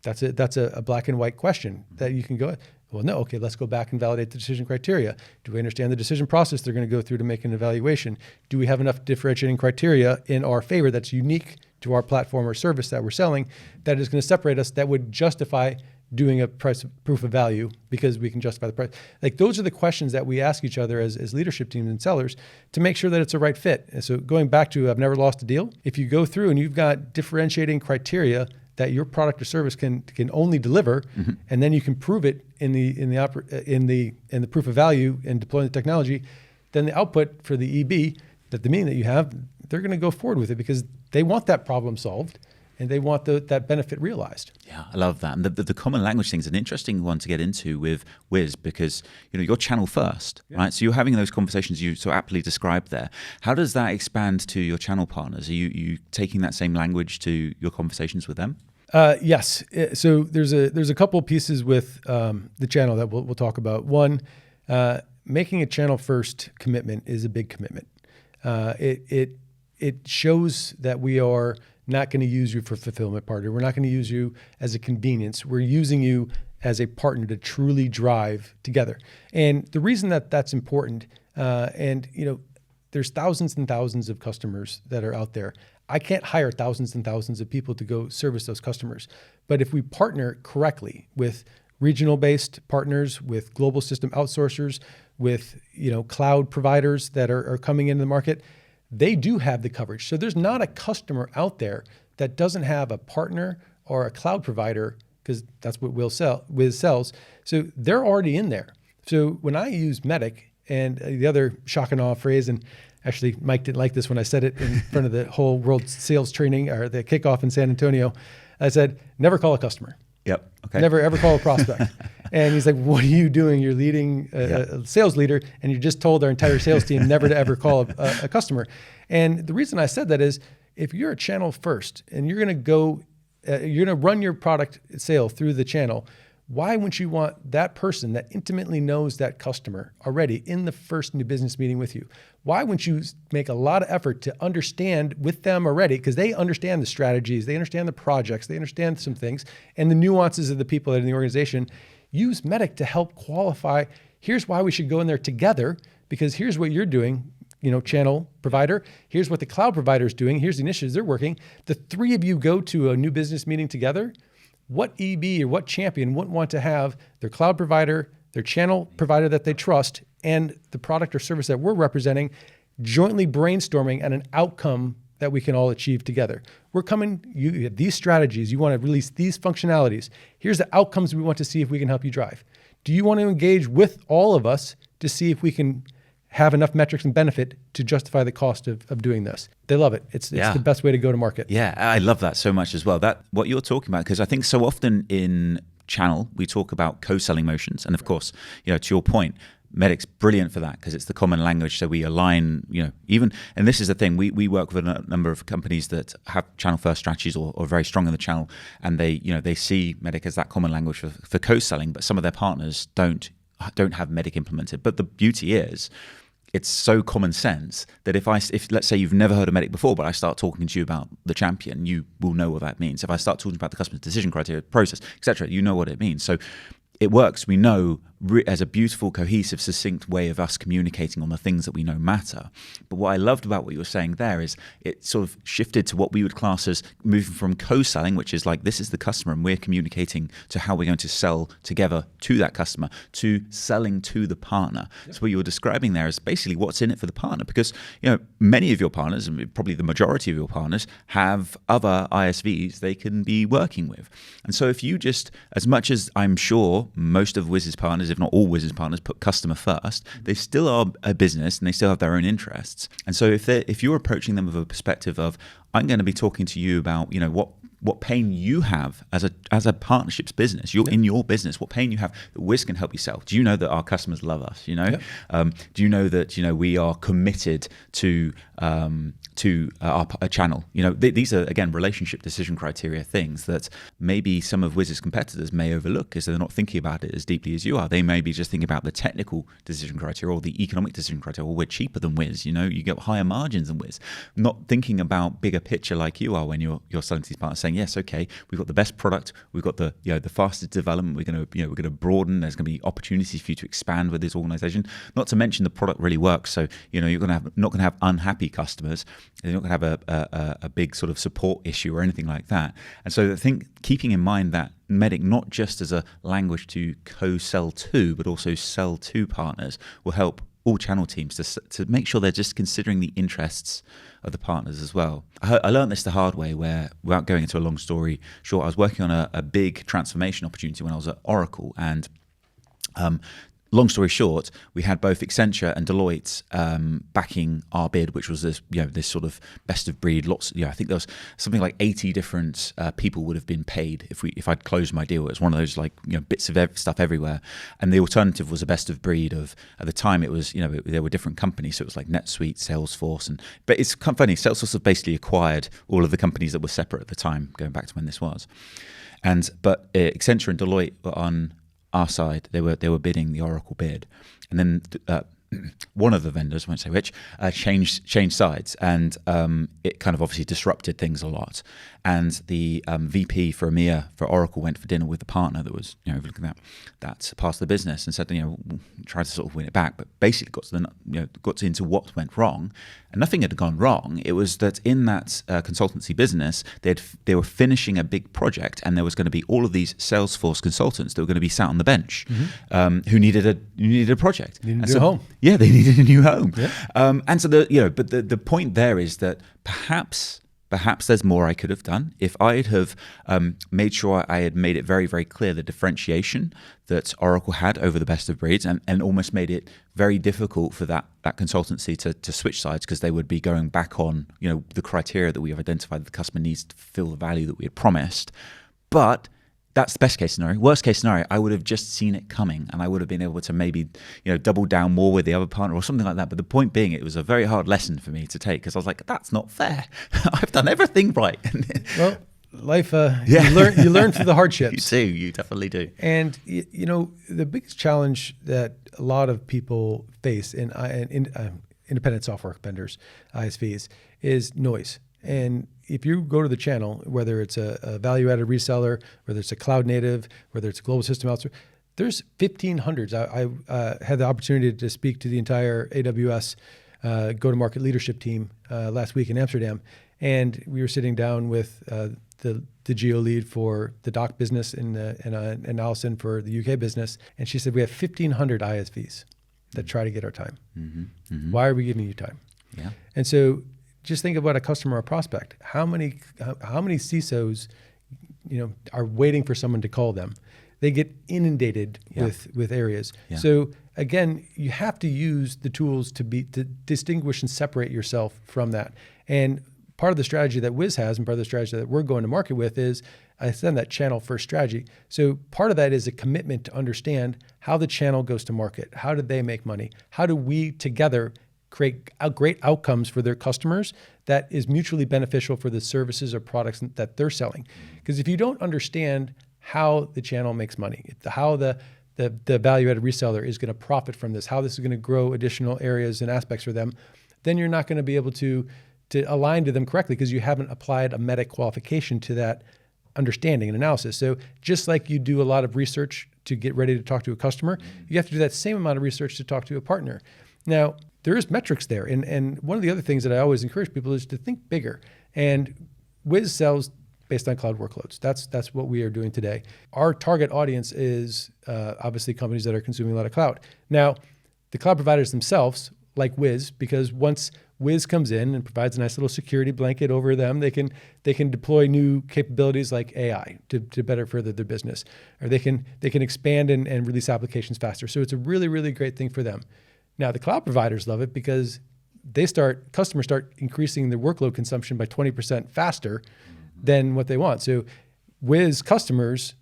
That's a black and white question that you can go, well, no, okay, let's go back and validate the decision criteria. Do we understand the decision process they're going to go through to make an evaluation? Do we have enough differentiating criteria in our favor that's unique to our platform or service that we're selling that is going to separate us, that would justify doing a price proof of value because we can justify the price? Like, those are the questions that we ask each other as leadership teams and sellers to make sure that it's a right fit. And so going back to I've never lost a deal, if you go through and you've got differentiating criteria that your product or service can only deliver, and then you can prove it in the proof of value and deploying the technology, then the output for the EB, that the meeting that you have, they're going to go forward with it because they want that problem solved. And they want that benefit realized. Yeah, I love that. And the common language thing is an interesting one to get into with Wiz because you're channel first, right? So you're having those conversations you so aptly described there. How does that expand to your channel partners? Are you taking that same language to your conversations with them? Yes. So there's a couple pieces with the channel that we'll talk about. One, making a channel first commitment is a big commitment. It shows that we are not going to use you for fulfillment partner. We're not going to use you as a convenience. We're using you as a partner to truly drive together. And the reason that that's important, there's thousands and thousands of customers that are out there. I can't hire thousands and thousands of people to go service those customers. But if we partner correctly with regional-based partners, with global system outsourcers, with cloud providers that are coming into the market, they do have the coverage. So there's not a customer out there that doesn't have a partner or a cloud provider, because that's what Wiz sells. So they're already in there. So when I use MEDDIC, and the other shock and awe phrase, and actually Mike didn't like this when I said it in front of the whole world sales training or the kickoff in San Antonio, I said, never call a customer. Yep. Okay. Never ever call a prospect. And he's like, what are you doing? You're leading a sales leader, and you just told our entire sales team never to ever call a customer. And the reason I said that is, if you're a channel first and you're going to run your product sale through the channel, why wouldn't you want that person that intimately knows that customer already in the first new business meeting with you? Why wouldn't you make a lot of effort to understand with them already? Because they understand the strategies, they understand the projects, they understand some things, and the nuances of the people that are in the organization. Use MEDDIC to help qualify. Here's why we should go in there together, because here's what you're doing, channel provider. Here's what the cloud provider is doing. Here's the initiatives they're working. The three of you go to a new business meeting together. What EB or what champion wouldn't want to have their cloud provider, their channel provider that they trust, and the product or service that we're representing jointly brainstorming at an outcome that we can all achieve together? We're coming, you have these strategies, you want to release these functionalities. Here's the outcomes we want to see if we can help you drive. Do you want to engage with all of us to see if we can have enough metrics and benefit to justify the cost of doing this? They love it. It's the best way to go to market. Yeah, I love that so much as well. That what you're talking about, because I think so often in channel, we talk about co-selling motions. And of course, to your point, MEDDIC's brilliant for that because it's the common language. So we align, even, and this is the thing, we work with a number of companies that have channel first strategies or very strong in the channel. And they see MEDDIC as that common language for co-selling, but some of their partners don't have MEDDIC implemented. But the beauty is, it's so common sense that if let's say you've never heard of MEDDIC before, but I start talking to you about the champion, you will know what that means. If I start talking about the customer's decision criteria, process, etc., you know what it means. So it works. We know as a beautiful, cohesive, succinct way of us communicating on the things that we know matter. But what I loved about what you were saying there is it sort of shifted to what we would class as moving from co-selling, which is like, this is the customer and we're communicating to how we're going to sell together to that customer, to selling to the partner. Yep. So what you were describing there is basically what's in it for the partner, because many of your partners, and probably the majority of your partners, have other ISVs they can be working with. And so if you just, as much as I'm sure most of Wiz's partners, if not all Wiz's partners, put customer first. They still are a business and they still have their own interests. And so if you're approaching them with a perspective of, I'm going to be talking to you about, what pain you have as a partnerships business. You're in your business. What pain you have that Wiz can help you sell. Do you know that our customers love us? Do you know that we are committed to a channel? These are, again, relationship decision criteria things that maybe some of Wiz's competitors may overlook because they're not thinking about it as deeply as you are. They may be just thinking about the technical decision criteria or the economic decision criteria. Well, we're cheaper than Wiz. You get higher margins than Wiz. Not thinking about bigger picture like you are when you're selling to these partners, saying, yes, okay, we've got the best product, we've got the fastest development, we're going to broaden. There's going to be opportunities for you to expand with this organization. Not to mention the product really works. So you're not going to have unhappy customers. They're not going to have a big sort of support issue or anything like that. And so I think keeping in mind that MEDDIC, not just as a language to co-sell to, but also sell to partners, will help all channel teams to make sure they're just considering the interests of the partners as well. I learned this the hard way where, without going into a long story short, I was working on a big transformation opportunity when I was at Oracle, and long story short, we had both Accenture and Deloitte backing our bid, which was this sort of best of breed. I think there was something like 80 different people would have been paid if I'd closed my deal. It was one of those bits of stuff everywhere. And the alternative was a best of breed of, at the time it was, there were different companies. So it was like NetSuite, Salesforce. But it's kind of funny, Salesforce have basically acquired all of the companies that were separate at the time, going back to when this was. But Accenture and Deloitte were on our side. They were bidding the Oracle bid, and then one of the vendors, I won't say which, changed sides, and it kind of obviously disrupted things a lot. And the VP for EMEA for Oracle went for dinner with the partner that was looking at that part of the business, and said tried to sort of win it back, but basically got into what went wrong. And nothing had gone wrong. It was that in that consultancy business, they were finishing a big project, and there was going to be all of these Salesforce consultants that were going to be sat on the bench, who needed a project. Needed a new home. Yeah, they needed a new home. Yeah. And so the point there is that perhaps there's more I could have done if I'd have made sure I had made it very, very clear the differentiation that Oracle had over the best of breeds, and almost made it very difficult for that consultancy to switch sides, because they would be going back on the criteria that we have identified that the customer needs to fulfill the value that we had promised. But that's the best case scenario. Worst case scenario, I would have just seen it coming, and I would have been able to maybe double down more with the other partner or something like that. But the point being, it was a very hard lesson for me to take, because I was like, that's not fair. I've done everything right. Well, life, you learn through the hardships. You definitely do. And the biggest challenge that a lot of people face in independent software vendors, ISVs, is noise. And if you go to the channel, whether it's a value-added reseller, whether it's a cloud native, whether it's a global system outsourcer, there's 1,500s. I had the opportunity to speak to the entire AWS go-to-market leadership team last week in Amsterdam, and we were sitting down with the geo lead for the DACH business and Allison for the UK business, and she said we have 1,500 ISVs that try to get our time. Mm-hmm. Mm-hmm. Why are we giving you time? Yeah. And so just think about a customer or prospect. How many CISOs, are waiting for someone to call them? They get inundated with areas. Yeah. So again, you have to use the tools to distinguish and separate yourself from that. And part of the strategy that Wiz has, and part of the strategy that we're going to market with, is I said that channel first strategy. So part of that is a commitment to understand how the channel goes to market. How do they make money? How do we together create great outcomes for their customers that is mutually beneficial for the services or products that they're selling? Because if you don't understand how the channel makes money, how the value-added reseller is going to profit from this, how this is going to grow additional areas and aspects for them, then you're not going to be able to align to them correctly, because you haven't applied a MEDDIC qualification to that understanding and analysis. So just like you do a lot of research to get ready to talk to a customer, you have to do that same amount of research to talk to a partner. Now, there is metrics there. And one of the other things that I always encourage people is to think bigger. And Wiz sells based on cloud workloads. That's what we are doing today. Our target audience is obviously companies that are consuming a lot of cloud. Now, the cloud providers themselves like Wiz, because once Wiz comes in and provides a nice little security blanket over them, they can deploy new capabilities like AI to better further their business, or they can expand and release applications faster. So it's a really, really great thing for them. Now the cloud providers love it because customers start increasing their workload consumption by 20% faster than what they want. So Wiz customers,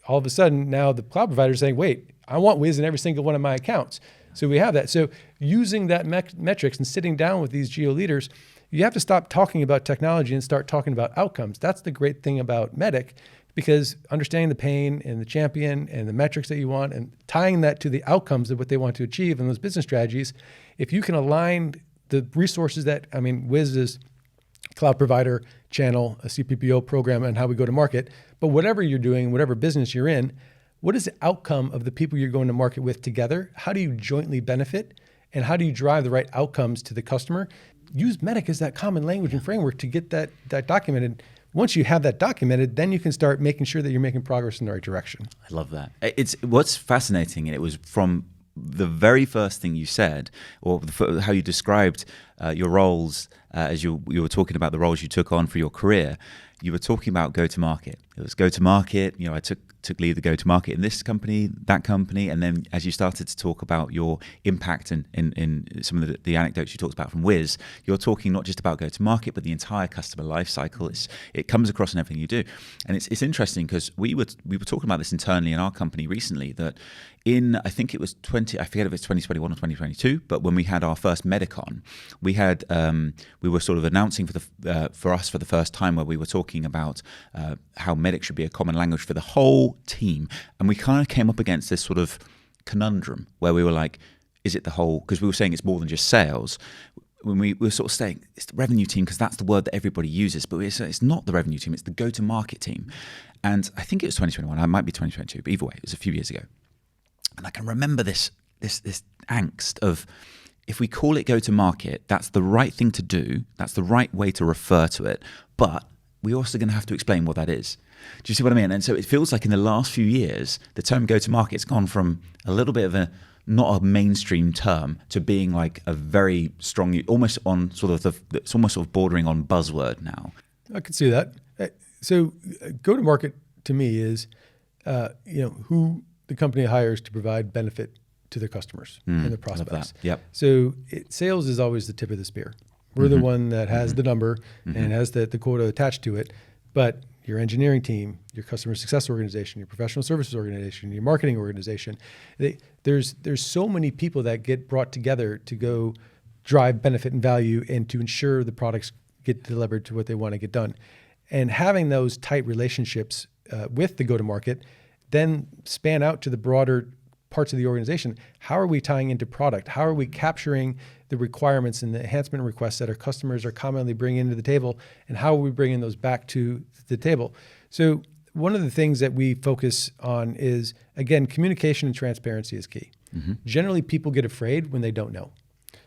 all of a sudden now the cloud provider is saying, wait, I want Wiz in every single one of my accounts. So we have that. So using that metrics and sitting down with these geo leaders, you have to stop talking about technology and start talking about outcomes. That's the great thing about MEDDIC, because understanding the pain and the champion and the metrics that you want and tying that to the outcomes of what they want to achieve and those business strategies, if you can align the resources Wiz's cloud provider channel, a CPPO program, and how we go to market, but whatever you're doing, whatever business you're in, what is the outcome of the people you're going to market with together? How do you jointly benefit? And how do you drive the right outcomes to the customer? Use MEDDIC as that common language and framework to get that documented. Once you have that documented, then you can start making sure that you're making progress in the right direction. I love that. It's what's fascinating, and it was from the very first thing you said, or how you described your roles as you were talking about the roles you took on for your career. You were talking about go-to-market. It was go-to-market. I took lead of the go-to-market in this company, that company, and then as you started to talk about your impact in some of the anecdotes you talked about from Wiz, you're talking not just about go-to-market, but the entire customer life cycle. It comes across in everything you do, and it's interesting because we were talking about this internally in our company recently, that I think it was I forget if it's 2021 or 2022, but when we had our first MEDDIC, we were sort of announcing for us for the first time, where we were talking about how MEDDIC should be a common language for the whole team, and we kind of came up against this sort of conundrum where we were like, is it the whole, because we were saying it's more than just sales. When we were sort of saying it's the revenue team because that's the word that everybody uses, but it's not the revenue team, it's the go-to-market team. And I think it was 2021, it might be 2022, but either way, it was a few years ago. And I can remember this angst of, if we call it go-to-market, that's the right thing to do, that's the right way to refer to it, but we're also going to have to explain what that is. Do you see what I mean? And so it feels like in the last few years, the term go-to-market's gone from a little bit of not a mainstream term to being like a very strong, almost on sort of it's almost sort of bordering on buzzword now. I could see that. So go-to-market to me is, who the company hires to provide benefit to their customers and their prospects. Yep. So sales is always the tip of the spear. We're the one that has the number and has the quota attached to it, but your engineering team, your customer success organization, your professional services organization, your marketing organization, there's so many people that get brought together to go drive benefit and value and to ensure the products get delivered to what they want to get done. And having those tight relationships with the go-to-market then span out to the broader parts of the organization. How are we tying into product? How are we capturing the requirements and the enhancement requests that our customers are commonly bringing to the table? And how are we bringing those back to the table? So one of the things that we focus on is, again, communication and transparency is key. Generally, people get afraid when they don't know.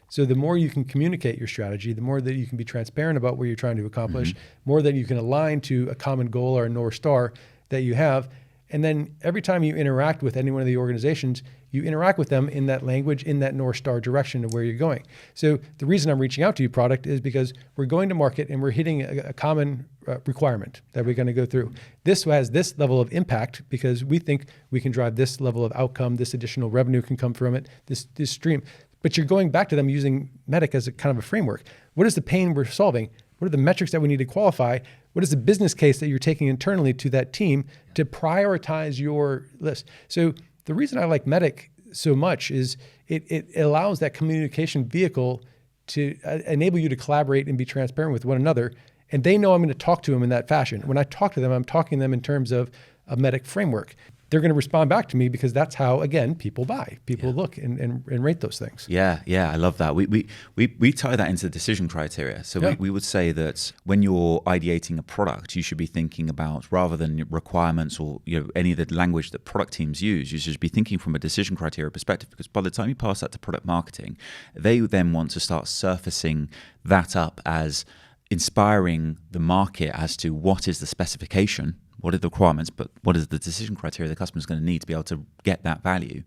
So the more you can communicate your strategy, the more that you can be transparent about what you're trying to accomplish, more that you can align to a common goal or a North Star that you have. And then every time you interact with any one of the organizations, you interact with them in that language, in that North Star direction of where you're going. So the reason I'm reaching out to you, product, is because we're going to market and we're hitting a common requirement that we're going to go through. This has this level of impact because we think we can drive this level of outcome, this additional revenue can come from it, this stream. But you're going back to them using MEDDIC as a kind of a framework. What is the pain we're solving? What are the metrics that we need to qualify? What is the business case that you're taking internally to that team to prioritize your list? So the reason I like MEDDIC so much is it allows that communication vehicle to enable you to collaborate and be transparent with one another. And they know I'm going to talk to them in that fashion. When I talk to them, I'm talking to them in terms of a MEDDIC framework. They're going to respond back to me because that's how, again, people buy. People look and rate those things. Yeah, I love that. We tie that into the decision criteria. So we would say that when you're ideating a product, you should be thinking about, rather than requirements or any of the language that product teams use, you should be thinking from a decision criteria perspective, because by the time you pass that to product marketing, they then want to start surfacing that up as inspiring the market as to what is the specification, what are the requirements, but what is the decision criteria the customer is going to need to be able to get that value.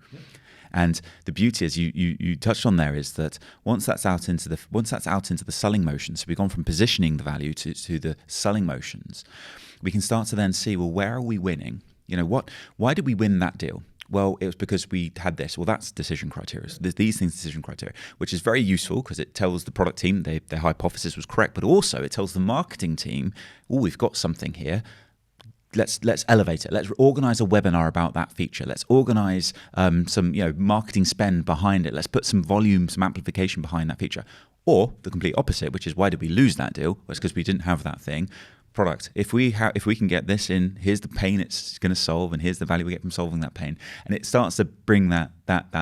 And the beauty, as you touched on there, is that once that's out into the selling motions, so we've gone from positioning the value to the selling motions, we can start to then see, well, where are we winning? Why did we win that deal? Well, it was because we had this. Well, that's decision criteria. These things, decision criteria, which is very useful because it tells the product team their hypothesis was correct, but also it tells the marketing team, oh, we've got something here. Let's elevate it. Let's organize a webinar about that feature. Let's organize some marketing spend behind it. Let's put some volume, some amplification behind that feature. Or the complete opposite, which is why did we lose that deal? Well, it's because we didn't have that thing. Product. If we can get this in, here's the pain it's going to solve, and here's the value we get from solving that pain, and it starts to bring that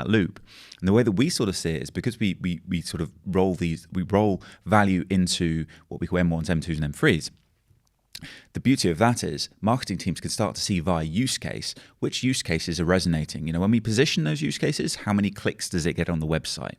loop. And the way that we sort of see it is because we sort of roll value into what we call M1s, M2s, and M3s. The beauty of that is marketing teams can start to see via use case which use cases are resonating. When we position those use cases, how many clicks does it get on the website?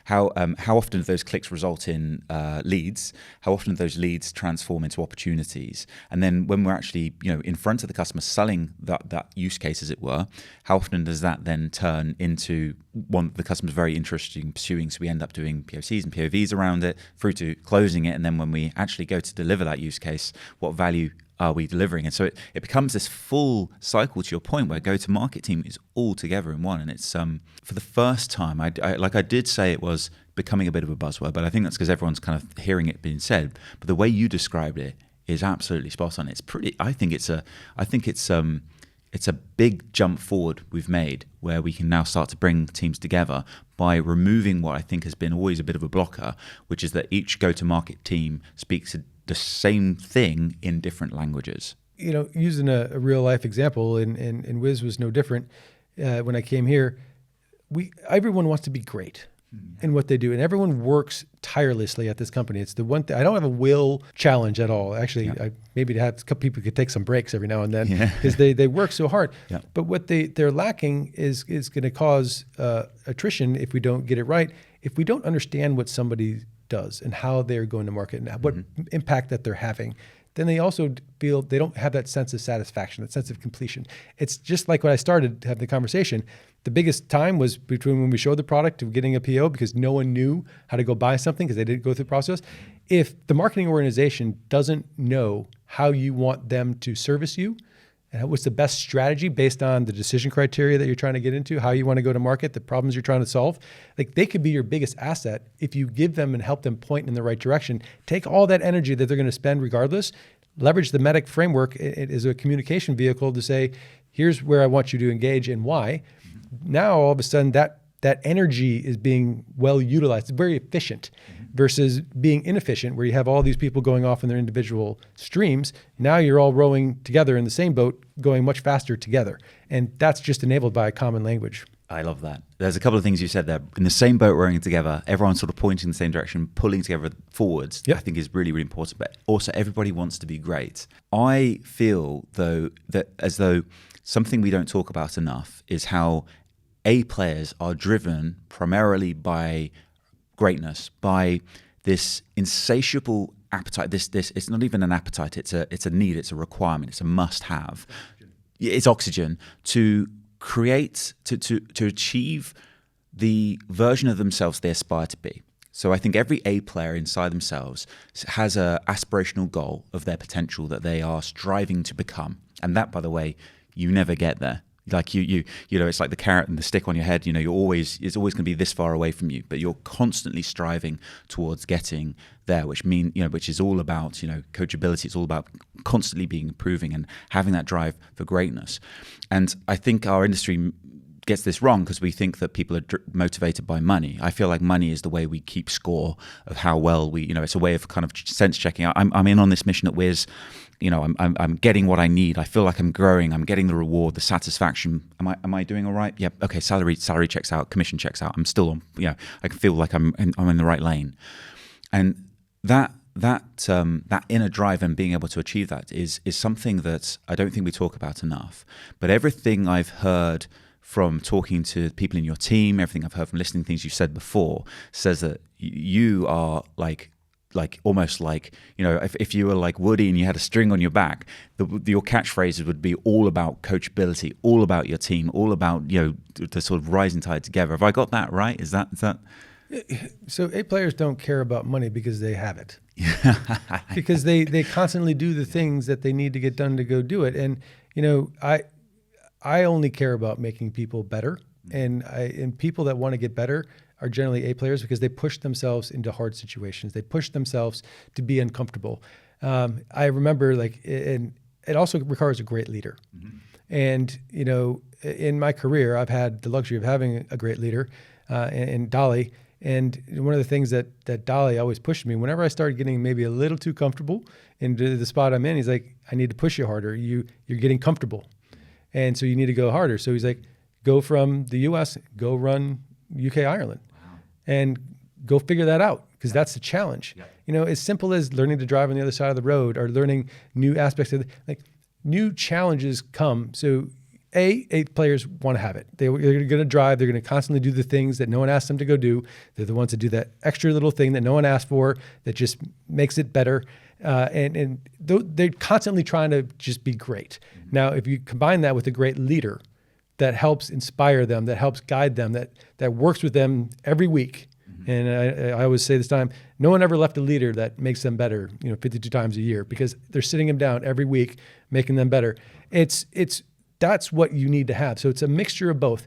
How often do those clicks result in leads? How often do those leads transform into opportunities? And then when we're actually in front of the customer selling that use case, as it were, how often does that then turn into one the customer's very interested in pursuing? So we end up doing POCs and POVs around it through to closing it. And then when we actually go to deliver that use case, what value are we delivering? And so it becomes this full cycle, to your point, where go-to-market team is all together in one. And it's for the first time, I did say it was becoming a bit of a buzzword, but I think that's because everyone's kind of hearing it being said. But the way you described it is absolutely spot on. It's pretty. I think it's a big jump forward we've made, where we can now start to bring teams together by removing what I think has been always a bit of a blocker, which is that each go-to-market team speaks the same thing in different languages. Using a real life example, and Wiz was no different. When I came here, everyone wants to be great in what they do, and everyone works tirelessly at this company. It's the one thing I don't have a will challenge at all. Actually, maybe to have a couple people could take some breaks every now and then because they work so hard. Yeah. But what they're lacking is going to cause attrition if we don't get it right. If we don't understand what somebody does and how they're going to market and what impact that they're having, then they also feel they don't have that sense of satisfaction, that sense of completion. It's just like when I started to have the conversation, the biggest time was between when we showed the product to getting a PO because no one knew how to go buy something because they didn't go through the process. If the marketing organization doesn't know how you want them to service you, and what's the best strategy based on the decision criteria that you're trying to get into, how you want to go to market, the problems you're trying to solve, like they could be your biggest asset if you give them and help them point in the right direction. Take all that energy that they're going to spend regardless, leverage the MEDDIC framework as a communication vehicle to say, here's where I want you to engage and why. Now, all of a sudden, that energy is being well utilized. It's very efficient versus being inefficient, where you have all these people going off in their individual streams. Now you're all rowing together in the same boat, going much faster together. And that's just enabled by a common language. I love that. There's a couple of things you said there. In the same boat rowing together, everyoone sort of pointing in the same direction, pulling together forwards, I think is really, really important. But also everybody wants to be great. I feel though as though something we don't talk about enough is how A players are driven primarily by greatness, by this insatiable appetite. This it's not even an appetite, it's a need, it's a requirement, it's a must-have. It's oxygen to create, to achieve the version of themselves they aspire to be. So I think every A player inside themselves has an aspirational goal of their potential that they are striving to become. And that, by the way, you never get there. Like you know, it's like the carrot and the stick on your head. It's always going to be this far away from you, but you're constantly striving towards getting there, which is all about, coachability. It's all about constantly being improving and having that drive for greatness. And I think our industry gets this wrong because we think that people are motivated by money. I feel like money is the way we keep score of how well we, it's a way of kind of sense checking. I'm in on this mission at Wiz. I'm getting what I need. I feel like I'm growing. I'm getting the reward, the satisfaction. Am I doing all right? Yep. Okay. Salary checks out. Commission checks out. I'm still on. I can feel like I'm in the right lane. And that inner drive and being able to achieve that is something that I don't think we talk about enough. But everything I've heard from talking to people in your team, everything I've heard from listening to things you've said before, says that you are like like almost like, if you were like Woody and you had a string on your back, your catchphrases would be all about coachability, all about your team, all about, the sort of rising tide together. Have I got that right? Is that? So A players don't care about money because they have it. Because they constantly do the things that they need to get done to go do it. And, I only care about making people better. And people that want to get better are generally A players because they push themselves into hard situations. They push themselves to be uncomfortable. I remember and it also requires a great leader. Mm-hmm. And, in my career, I've had the luxury of having a great leader in Dolly. And one of the things that Dolly always pushed me, whenever I started getting maybe a little too comfortable into the spot I'm in, he's like, I need to push you harder. You're getting comfortable. And so you need to go harder. So he's like, go from the US, go run UK, Ireland. And go figure that out because that's the challenge. Yeah. As simple as learning to drive on the other side of the road or learning new aspects of new challenges come. So A players want to have it. They're going to drive. They're going to constantly do the things that no one asked them to go do. They're the ones that do that extra little thing that no one asked for that just makes it better. And they're constantly trying to just be great. Mm-hmm. Now, if you combine that with a great leader that helps inspire them, that helps guide them, that works with them every week. Mm-hmm. And I always say this time, no one ever left a leader that makes them better, 52 times a year because they're sitting them down every week, making them better. That's what you need to have. So it's a mixture of both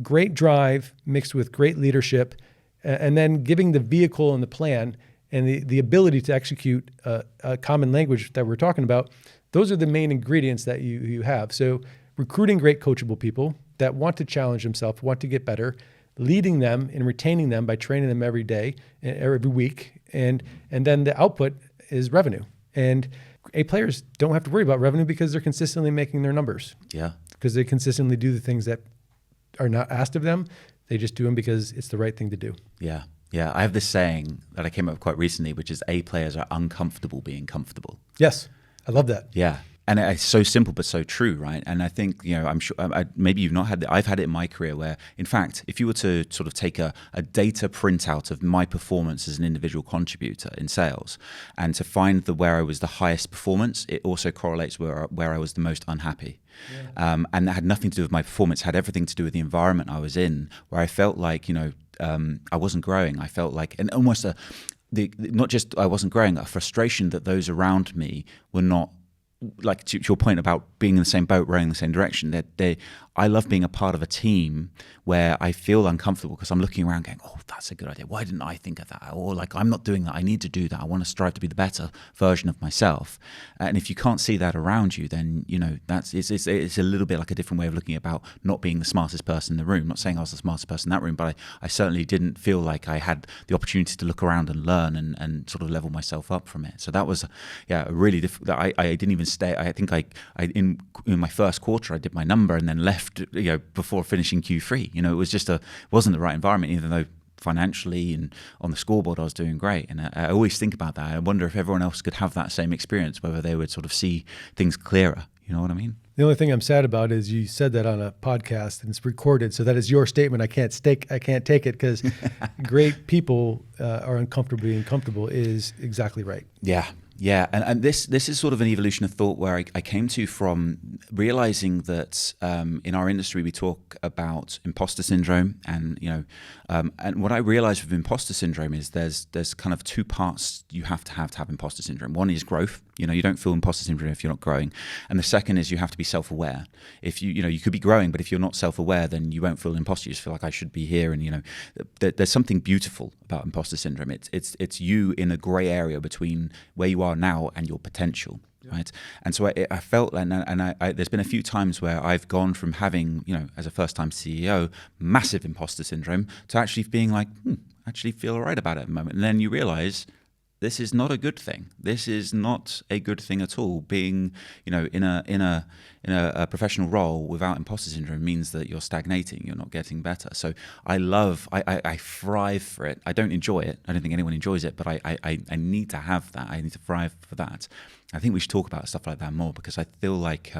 great drive mixed with great leadership, and then giving the vehicle and the plan and the ability to execute a common language that we're talking about. Those are the main ingredients that you have. So recruiting great coachable people that want to challenge themselves, want to get better, leading them and retaining them by training them every day, every week, and then the output is revenue. And A players don't have to worry about revenue because they're consistently making their numbers. Yeah. Because they consistently do the things that are not asked of them. They just do them because it's the right thing to do. Yeah. Yeah. I have this saying that I came up with quite recently, which is A players are uncomfortable being comfortable. Yes. I love that. Yeah. And it's so simple, but so true, right? And I think, I'm sure maybe you've not had it. I've had it in my career where, in fact, if you were to sort of take a data printout of my performance as an individual contributor in sales and to find where I was the highest performance, it also correlates where I was the most unhappy. Yeah. And that had nothing to do with my performance, had everything to do with the environment I was in, where I felt like, I wasn't growing. I felt like, and almost not just I wasn't growing, a frustration that those around me were not, like to your point about being in the same boat, rowing in the same direction, I love being a part of a team where I feel uncomfortable because I'm looking around going, oh, that's a good idea. Why didn't I think of that? Or like, I'm not doing that. I need to do that. I want to strive to be the better version of myself. And if you can't see that around you, then, it's a little bit like a different way of looking about not being the smartest person in the room. Not saying I was the smartest person in that room, but I certainly didn't feel like I had the opportunity to look around and learn and sort of level myself up from it. So that was, a really difficult, I didn't even stay. I think in my first quarter, I did my number and then left, before finishing Q3. It was just wasn't the right environment, even though financially and on the scoreboard I was doing great. And I always think about that. I wonder if everyone else could have that same experience, whether they would sort of see things clearer. You know what I mean? The only thing I'm sad about is you said that on a podcast and it's recorded. So that is your statement. I can't take it because great people are uncomfortably uncomfortable is exactly right. Yeah. Yeah, and this is sort of an evolution of thought where I came to from realizing that in our industry we talk about imposter syndrome, and and what I realized with imposter syndrome is there's kind of two parts you have to have imposter syndrome. One is growth. You don't feel imposter syndrome if you're not growing, and the second is you have to be self-aware. If you could be growing, but if you're not self-aware, then you won't feel imposter. You just feel like I should be here, and there's something beautiful about imposter syndrome. It's you in a gray area between where you are now and your potential, right? And so I felt, and there's been a few times where I've gone from having, as a first-time CEO, massive imposter syndrome to actually being like, actually feel all right about it at the moment. And then you realize this is not a good thing. This is not a good thing at all. Being, in a professional role without imposter syndrome means that you're stagnating. You're not getting better. So I thrive for it. I don't enjoy it. I don't think anyone enjoys it, but I need to have that. I need to thrive for that. I think we should talk about stuff like that more because I feel like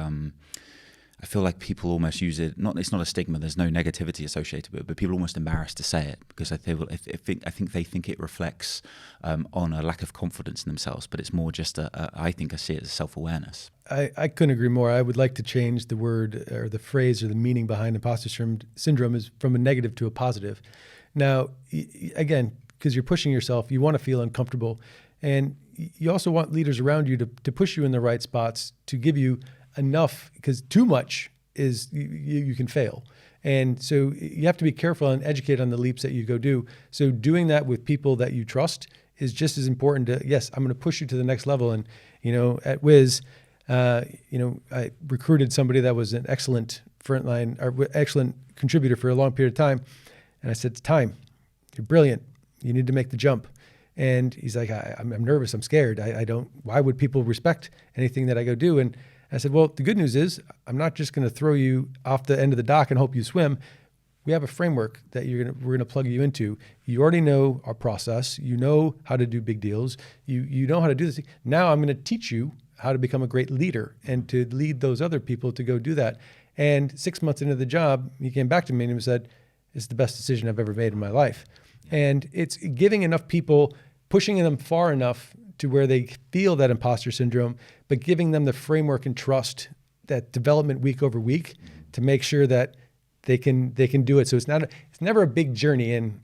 I feel like people almost use it. It's not a stigma. There's no negativity associated with it, but people are almost embarrassed to say it because I think they think it reflects on a lack of confidence in themselves. But it's more just I see it as self-awareness. I couldn't agree more. I would like to change the word or the phrase or the meaning behind imposter syndrome is from a negative to a positive. Now, again, because you're pushing yourself, you want to feel uncomfortable, and you also want leaders around you to push you in the right spots, to give you enough, because too much is you can fail. And so you have to be careful and educate on the leaps that you go do. So doing that with people that you trust is just as important to, yes, I'm going to push you to the next level. And, at Wiz, I recruited somebody that was an excellent frontline or excellent contributor for a long period of time. And I said, it's time. You're brilliant. You need to make the jump. And he's like, I'm nervous. I'm scared. I don't, why would people respect anything that I go do? And I said, well, the good news is I'm not just going to throw you off the end of the dock and hope you swim. We have a framework that we're going to plug you into. You already know our process. You know how to do big deals. You know how to do this. Now I'm going to teach you how to become a great leader and to lead those other people to go do that. And 6 months into the job, he came back to me and he said, it's the best decision I've ever made in my life. And it's giving enough people, pushing them far enough to where they feel that imposter syndrome, but giving them the framework and trust, that development week over week, to make sure that they can do it. So it's never a big journey. And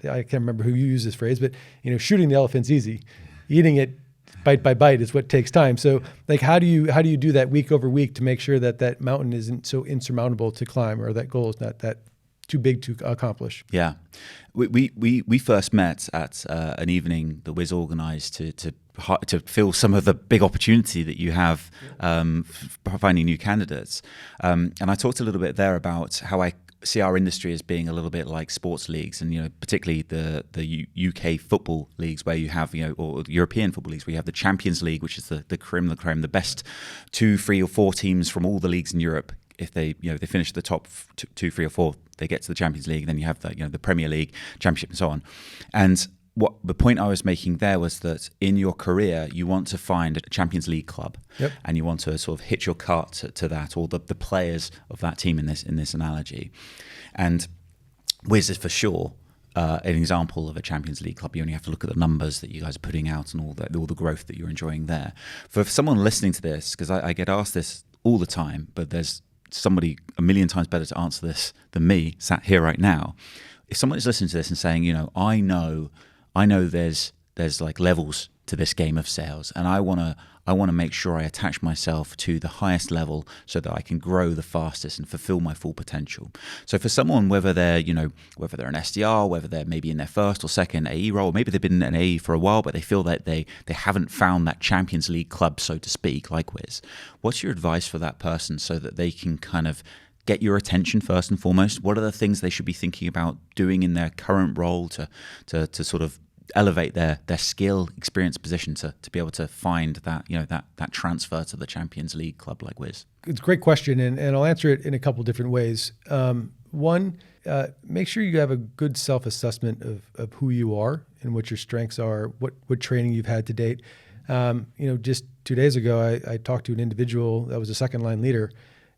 I can't remember who used this phrase, but shooting the elephant's easy. Eating it bite by bite is what takes time. So like, how do you do that week over week to make sure that mountain isn't so insurmountable to climb, or that goal is not that too big to accomplish? Yeah. We first met at an evening that Wiz organised to fill some of the big opportunity that you have finding new candidates. And I talked a little bit there about how I see our industry as being a little bit like sports leagues, and particularly the UK football leagues, where you have or European football leagues, where you have the Champions League, which is the creme de la creme, the best 2, 3 or 4 teams from all the leagues in Europe. If they they finish the top 2, 3 or 4, they get to the Champions League. Then you have the Premier League, Championship, and so on. And what the point I was making there was that in your career, you want to find a Champions League club, yep, and you want to sort of hitch your cart to that, or the players of that team in this analogy. And Wiz is for sure an example of a Champions League club. You only have to look at the numbers that you guys are putting out and all the growth that you're enjoying there. For someone listening to this, because I get asked this all the time, but there's somebody a million times better to answer this than me sat here right now. If someone is listening to this and saying, I know there's like levels to this game of sales, and I want to make sure I attach myself to the highest level so that I can grow the fastest and fulfill my full potential. So for someone, whether they're an SDR, whether they're maybe in their first or second AE role, maybe they've been an AE for a while, but they feel that they haven't found that Champions League club, so to speak, like Wiz, what's your advice for that person so that they can kind of get your attention first and foremost? What are the things they should be thinking about doing in their current role to sort of elevate their skill, experience, position to be able to find that that transfer to the Champions League club like Wiz? It's a great question, and I'll answer it in a couple different ways. One, make sure you have a good self-assessment of who you are and what your strengths are, what training you've had to date. Just 2 days ago, I talked to an individual that was a second line leader,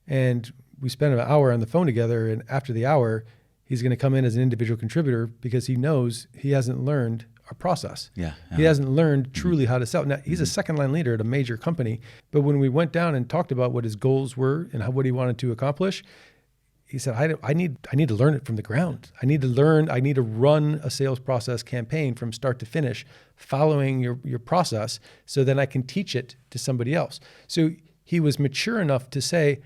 and we spent an hour on the phone together. And after the hour, he's going to come in as an individual contributor because he knows he hasn't learned our process. Yeah. He hasn't learned truly how to sell. Now, he's a second line leader at a major company, but when we went down and talked about what his goals were and what he wanted to accomplish, he said, I need to learn it from the ground. I need to run a sales process campaign from start to finish, following your process, so then I can teach it to somebody else. So he was mature enough to say,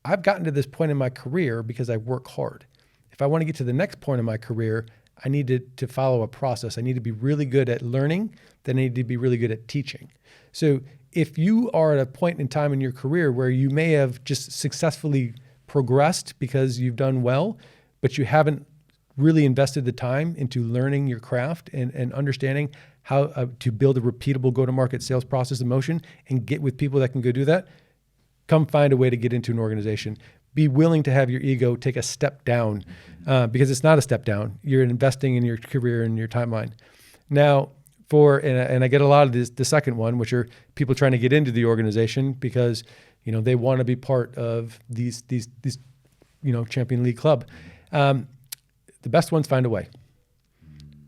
I've gotten to this point in my career because I work hard. If I want to get to the next point in my career, I need to follow a process. I need to be really good at learning, then I need to be really good at teaching. So if you are at a point in time in your career where you may have just successfully progressed because you've done well, but you haven't really invested the time into learning your craft and understanding how to build a repeatable go-to-market sales process in motion and get with people that can go do that, come find a way to get into an organization. Be willing to have your ego take a step down, because it's not a step down. You're investing in your career and your timeline. Now, and I get a lot of this, the second one, which are people trying to get into the organization because They want to be part of these Champion League club. The best ones find a way.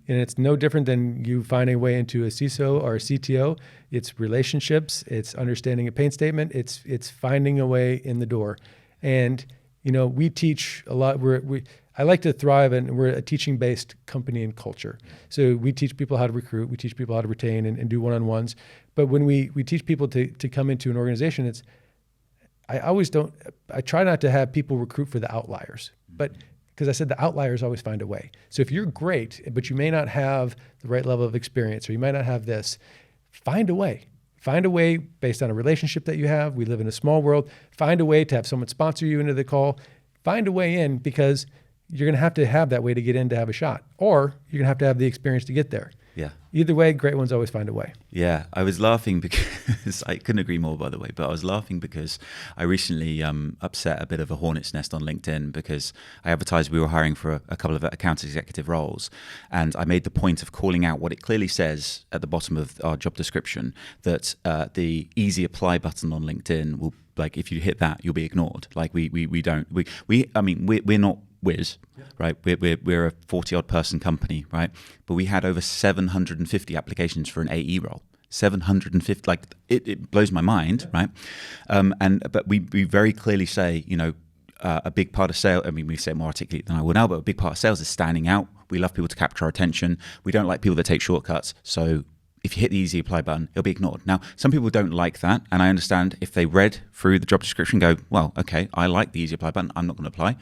And it's no different than you finding a way into a CISO or a CTO. It's relationships. It's understanding a pain statement. It's finding a way in the door. And we teach a lot. I like to thrive, and we're a teaching-based company and culture. So we teach people how to recruit. We teach people how to retain and do one-on-ones. But when we teach people to come into an organization, I try not to have people recruit for the outliers, but because I said the outliers always find a way. So if you're great, but you may not have the right level of experience, or you might not have this, find a way. Find a way based on a relationship that you have. We live in a small world. Find a way to have someone sponsor you into the call. Find a way in, because you're going to have that way to get in to have a shot, or you're going to have the experience to get there. Yeah. Either way, great ones always find a way. Yeah, I was laughing because I couldn't agree more, by the way, but I was laughing because I recently upset a bit of a hornet's nest on LinkedIn, because I advertised we were hiring for a couple of account executive roles, and I made the point of calling out what it clearly says at the bottom of our job description, that the easy apply button on LinkedIn will, like, if you hit that, you'll be ignored. Like we're not Wiz, right? We're a 40-odd person company, right? But we had over 750 applications for an AE role. 750, like it blows my mind, right? But we very clearly say, a big part of sales, we say it more articulate than I would now, but a big part of sales is standing out. We love people to capture our attention. We don't like people that take shortcuts. So if you hit the easy apply button, it'll be ignored. Now, some people don't like that, and I understand if they read through the job description, go, well, okay, I like the easy apply button, I'm not going to apply.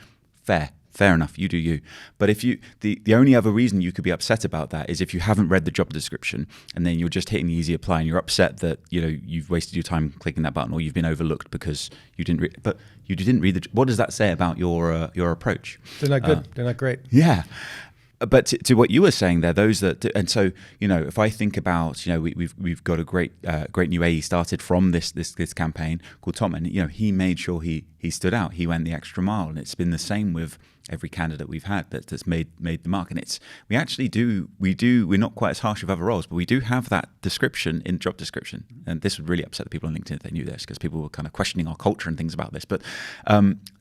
Fair enough, you do you. But if the only other reason you could be upset about that is if you haven't read the job description, and then you're just hitting the easy apply, and you're upset that you've wasted your time clicking that button, or you've been overlooked because you didn't read. But you didn't read what does that say about your approach? They're not good. They're not great. Yeah. But to what you were saying there, those that, and so if I think about we've got a great new AE started from this campaign called Tom, and he made sure he stood out. He went the extra mile, and it's been the same with every candidate we've had that's made the mark. And we're not quite as harsh with other roles, but we do have that description in job description. And this would really upset the people on LinkedIn if they knew this, because people were kind of questioning our culture and things about this. But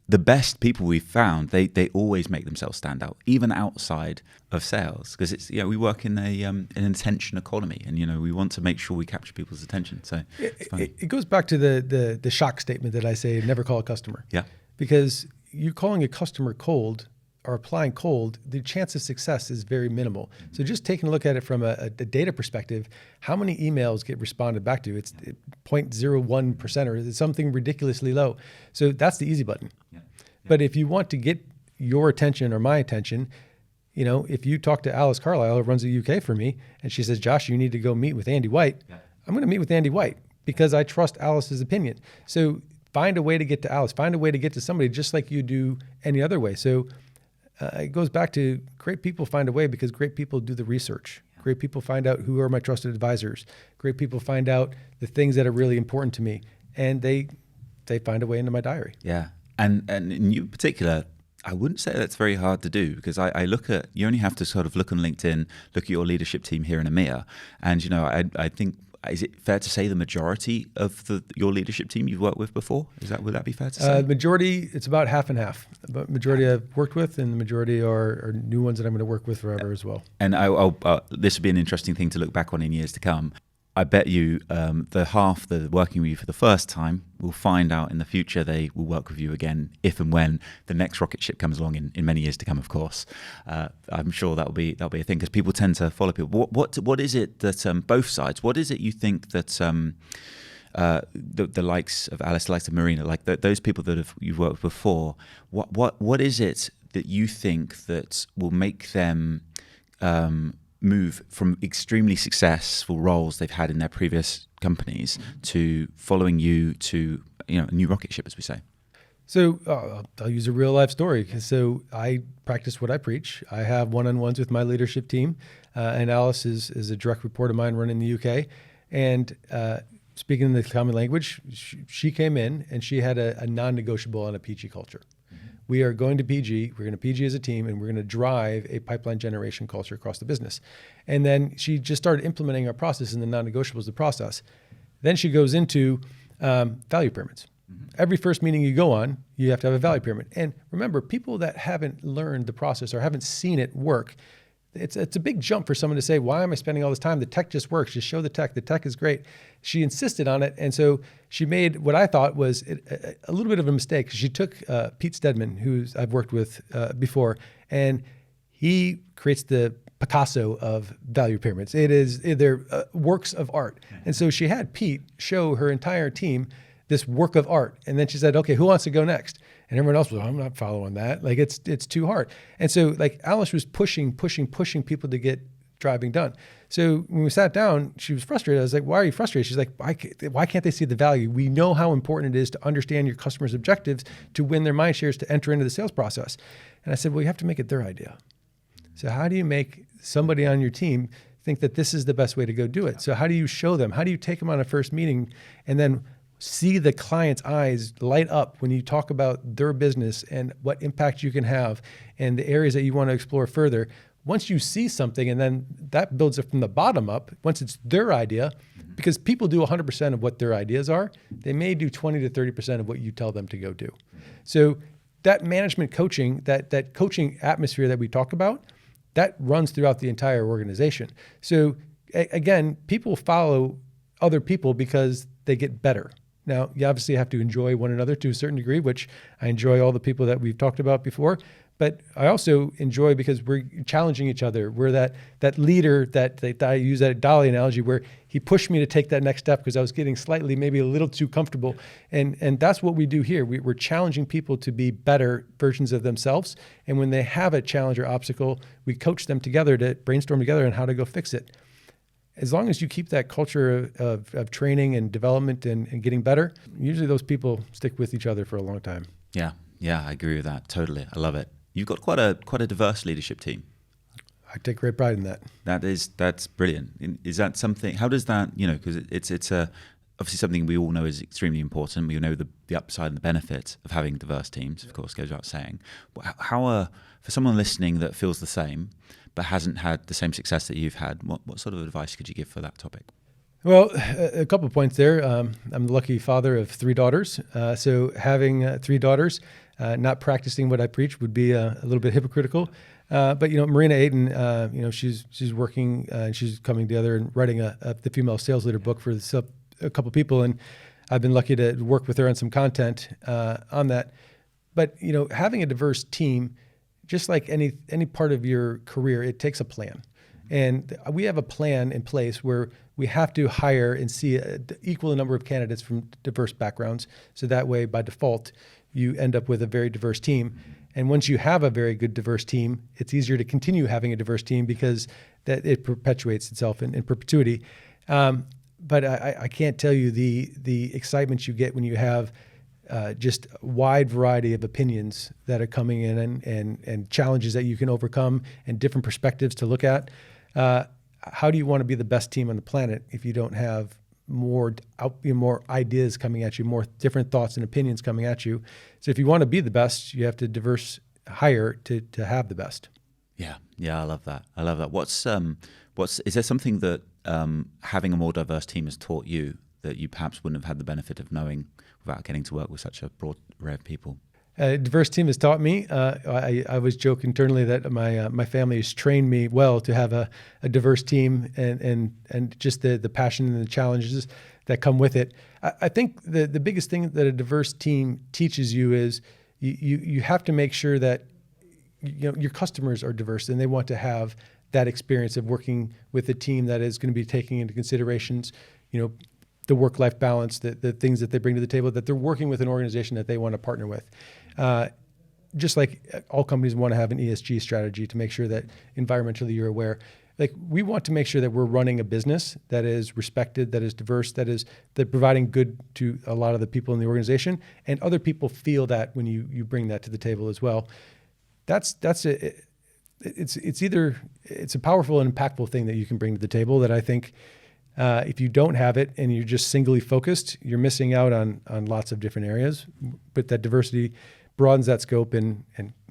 the best people we've found, they always make themselves stand out, even outside of sales, because it's we work in an attention economy, and we want to make sure we capture people's attention. So it goes back to the shock statement that I say: never call a customer. Yeah, because you calling a customer cold or applying cold, the chance of success is very minimal. So just taking a look at it from a data perspective, how many emails get responded back to? It's 0.01%, or is it something ridiculously low? So that's the easy button. Yeah. But if you want to get your attention or my attention, if you talk to Alice Carlisle, who runs the UK for me, and she says, Josh, you need to go meet with Andy White. Yeah. I'm going to meet with Andy White because I trust Alice's opinion. So find a way to get to Alice, find a way to get to somebody, just like you do any other way. So it goes back to great people find a way, because great people do the research. Yeah. Great people find out who are my trusted advisors. Great people find out the things that are really important to me, and they find a way into my diary. Yeah, and in you in particular, I wouldn't say that's very hard to do, because I look at, you only have to sort of look on LinkedIn, look at your leadership team here in EMEA, and I think, is it fair to say the majority of your leadership team you've worked with before? Would that be fair to say? Majority, it's about half and half. But majority I've worked with, and the majority are new ones that I'm going to work with forever as well. And this would be an interesting thing to look back on in years to come. I bet you the half that are working with you for the first time will find out in the future they will work with you again if and when the next rocket ship comes along in many years to come, of course. I'm sure that'll be a thing, because people tend to follow people. What is it that both sides, what is it you think that the likes of Alice, the likes of Marina, like those people that you've worked with before, what is it that you think that will make them move from extremely successful roles they've had in their previous companies to following you to a new rocket ship, as we say? So I'll use a real life story. So I practice what I preach. I have one-on-ones with my leadership team, and Alice is a direct report of mine running the UK. And speaking the common language, she came in and she had a non-negotiable on a PG culture. We are going to PG, we're going to PG as a team, and we're going to drive a pipeline generation culture across the business. And then she just started implementing our process, and the non-negotiables, the process. Then she goes into value pyramids. Every first meeting you go on, you have to have a value pyramid. And remember, people that haven't learned the process or haven't seen it work, it's a big jump for someone to say, why am I spending all this time? The tech just works. Just show the tech. The tech is great. She insisted on it. And so she made what I thought was a little bit of a mistake. She took Pete Stedman, who I've worked with before, and he creates the Picasso of value pyramids. They're works of art. And so she had Pete show her entire team this work of art. And then she said, okay, who wants to go next? And everyone else was, I'm not following that. Like it's too hard. And so like Alice was pushing people to get driving done. So when we sat down, she was frustrated. I was like, why are you frustrated? She's like, why can't they see the value? We know how important it is to understand your customers' objectives, to win their mind shares, to enter into the sales process. And I said, well, you have to make it their idea. So how do you make somebody on your team think that this is the best way to go do it? So how do you show them? How do you take them on a first meeting and then see the client's eyes light up when you talk about their business and what impact you can have and the areas that you want to explore further? Once you see something, and then that builds it from the bottom up, once it's their idea, because people do 100% of what their ideas are, they may do 20 to 30% of what you tell them to go do. So that management coaching, that coaching atmosphere that we talk about, that runs throughout the entire organization. So again, people follow other people because they get better. Now, you obviously have to enjoy one another to a certain degree, which I enjoy all the people that we've talked about before. But I also enjoy because we're challenging each other. We're that leader that I use that Dolly analogy where he pushed me to take that next step because I was getting slightly, maybe a little too comfortable. And that's what we do here. We're challenging people to be better versions of themselves. And when they have a challenge or obstacle, we coach them together to brainstorm together on how to go fix it. As long as you keep that culture of training and development and getting better, usually those people stick with each other for a long time. Yeah, I agree with that. Totally. I love it. You've got quite a diverse leadership team. I take great pride in that. That's brilliant. Is that something, how does that, because it's obviously something we all know is extremely important. We know the upside and the benefit of having diverse teams, of course, goes without saying. How for someone listening that feels the same, but hasn't had the same success that you've had, what sort of advice could you give for that topic? Well, a couple of points there. I'm the lucky father of 3 daughters. So having 3 daughters, not practicing what I preach would be a little bit hypocritical. But Marina Ayton, she's working and she's coming together and writing the female sales leader book for a couple of people, and I've been lucky to work with her on some content on that. But having a diverse team, just like any part of your career, it takes a plan. And we have a plan in place where we have to hire and see equal number of candidates from diverse backgrounds. So that way, by default, you end up with a very diverse team. And once you have a very good diverse team, it's easier to continue having a diverse team because that it perpetuates itself in perpetuity. But I can't tell you the excitement you get when you have just a wide variety of opinions that are coming in and challenges that you can overcome and different perspectives to look at. How do you want to be the best team on the planet if you don't have more ideas coming at you, more different thoughts and opinions coming at you? So if you want to be the best, you have to hire to have the best. Yeah, I love that. Is there something that having a more diverse team has taught you that you perhaps wouldn't have had the benefit of knowing without getting to work with such a broad array of people? A diverse team has taught me. I always joke internally that my family has trained me well to have a diverse team and just the passion and the challenges that come with it. I think the biggest thing that a diverse team teaches you is you have to make sure that your customers are diverse and they want to have that experience of working with a team that is going to be taking into considerations, the work-life balance, the things that they bring to the table, that they're working with an organization that they want to partner with. Just like all companies want to have an ESG strategy to make sure that environmentally you're aware. Like we want to make sure that we're running a business that is respected, that is diverse, that providing good to a lot of the people in the organization, and other people feel that when you bring that to the table as well. It's a powerful and impactful thing that you can bring to the table that I think if you don't have it and you're just singly focused, you're missing out on lots of different areas. But that diversity broadens that scope and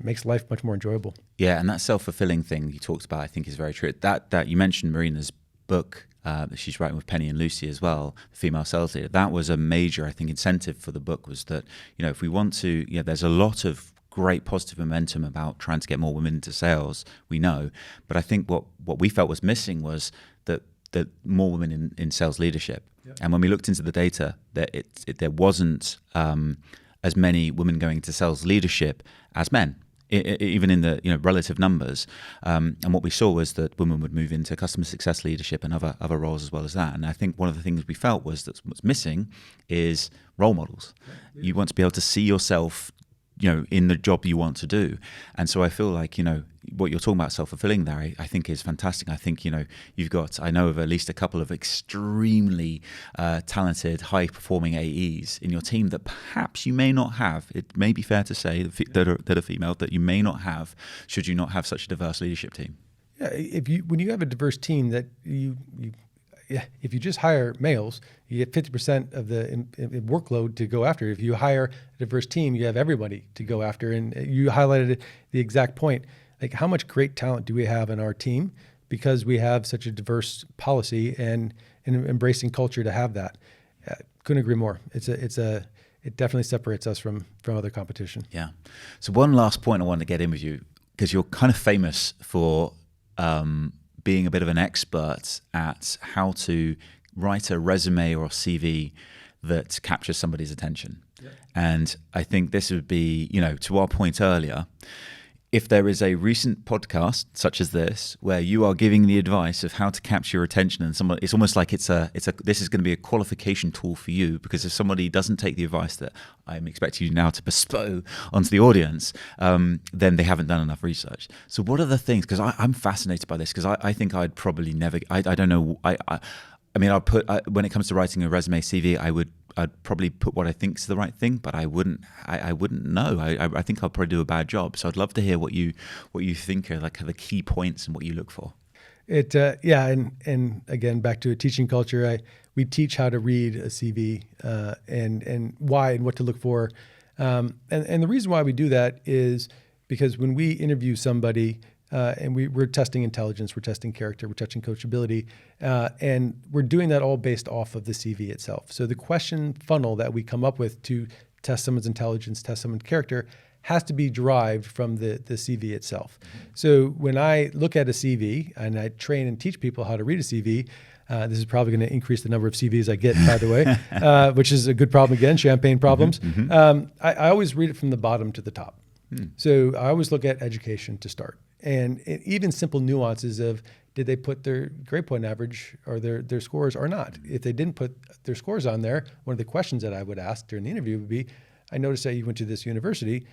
makes life much more enjoyable. Yeah, and that self-fulfilling thing you talked about, I think, is very true. That you mentioned Marina's book that she's writing with Penny and Lucy as well, the female sales leader. That was a major, I think, incentive for the book, was that, if we want to, there's a lot of great positive momentum about trying to get more women into sales, we know. But I think what we felt was missing was that more women in sales leadership. Yeah. And when we looked into the data, that there wasn't as many women going into sales leadership as men, even in the relative numbers. And what we saw was that women would move into customer success leadership and other roles as well as that. And I think one of the things we felt was that what's missing is role models. Yeah. You want to be able to see yourself in the job you want to do. And so I feel like, what you're talking about self-fulfilling there, I think is fantastic. I think, I know of at least a couple of extremely talented, high-performing AEs in your team that perhaps you may not have. It may be fair to say that are female, that you may not have, should you not have such a diverse leadership team. Yeah, when you have a diverse team, that if you just hire males, you get 50% of the workload to go after. If you hire a diverse team, you have everybody to go after. And you highlighted the exact point. Like, how much great talent do we have in our team because we have such a diverse policy and an embracing culture to have that? Couldn't agree more. It definitely separates us from other competition. Yeah. So one last point I want to get in with you, because you're kind of famous for being a bit of an expert at how to write a resume or a CV that captures somebody's attention. Yeah. And I think this would be, to our point earlier, if there is a recent podcast such as this where you are giving the advice of how to capture your attention, and it's almost like this is going to be a qualification tool for you, because if somebody doesn't take the advice that I'm expecting you now to bestow onto the audience, then they haven't done enough research. So what are the things? Because I'm fascinated by this, because I think I'd probably never. I don't know. I mean, when it comes to writing a resume CV, I'd probably put what I think is the right thing, but I wouldn't know. I think I'll probably do a bad job. So I'd love to hear what you think are like the key points and what you look for. And again, back to a teaching culture, we teach how to read a CV and why and what to look for. And the reason why we do that is because when we interview somebody, and we're testing intelligence, we're testing character, we're testing coachability, and we're doing that all based off of the CV itself. So the question funnel that we come up with to test someone's intelligence, test someone's character, has to be derived from the CV itself. Mm-hmm. So when I look at a CV and I train and teach people how to read a CV, this is probably going to increase the number of CVs I get, by the way, which is a good problem again, champagne problems. Mm-hmm. I always read it from the bottom to the top. Mm. So I always look at education to start. And even simple nuances of, did they put their grade point average or their scores or not? If they didn't put their scores on there, one of the questions that I would ask during the interview would be, I noticed that you went to this university.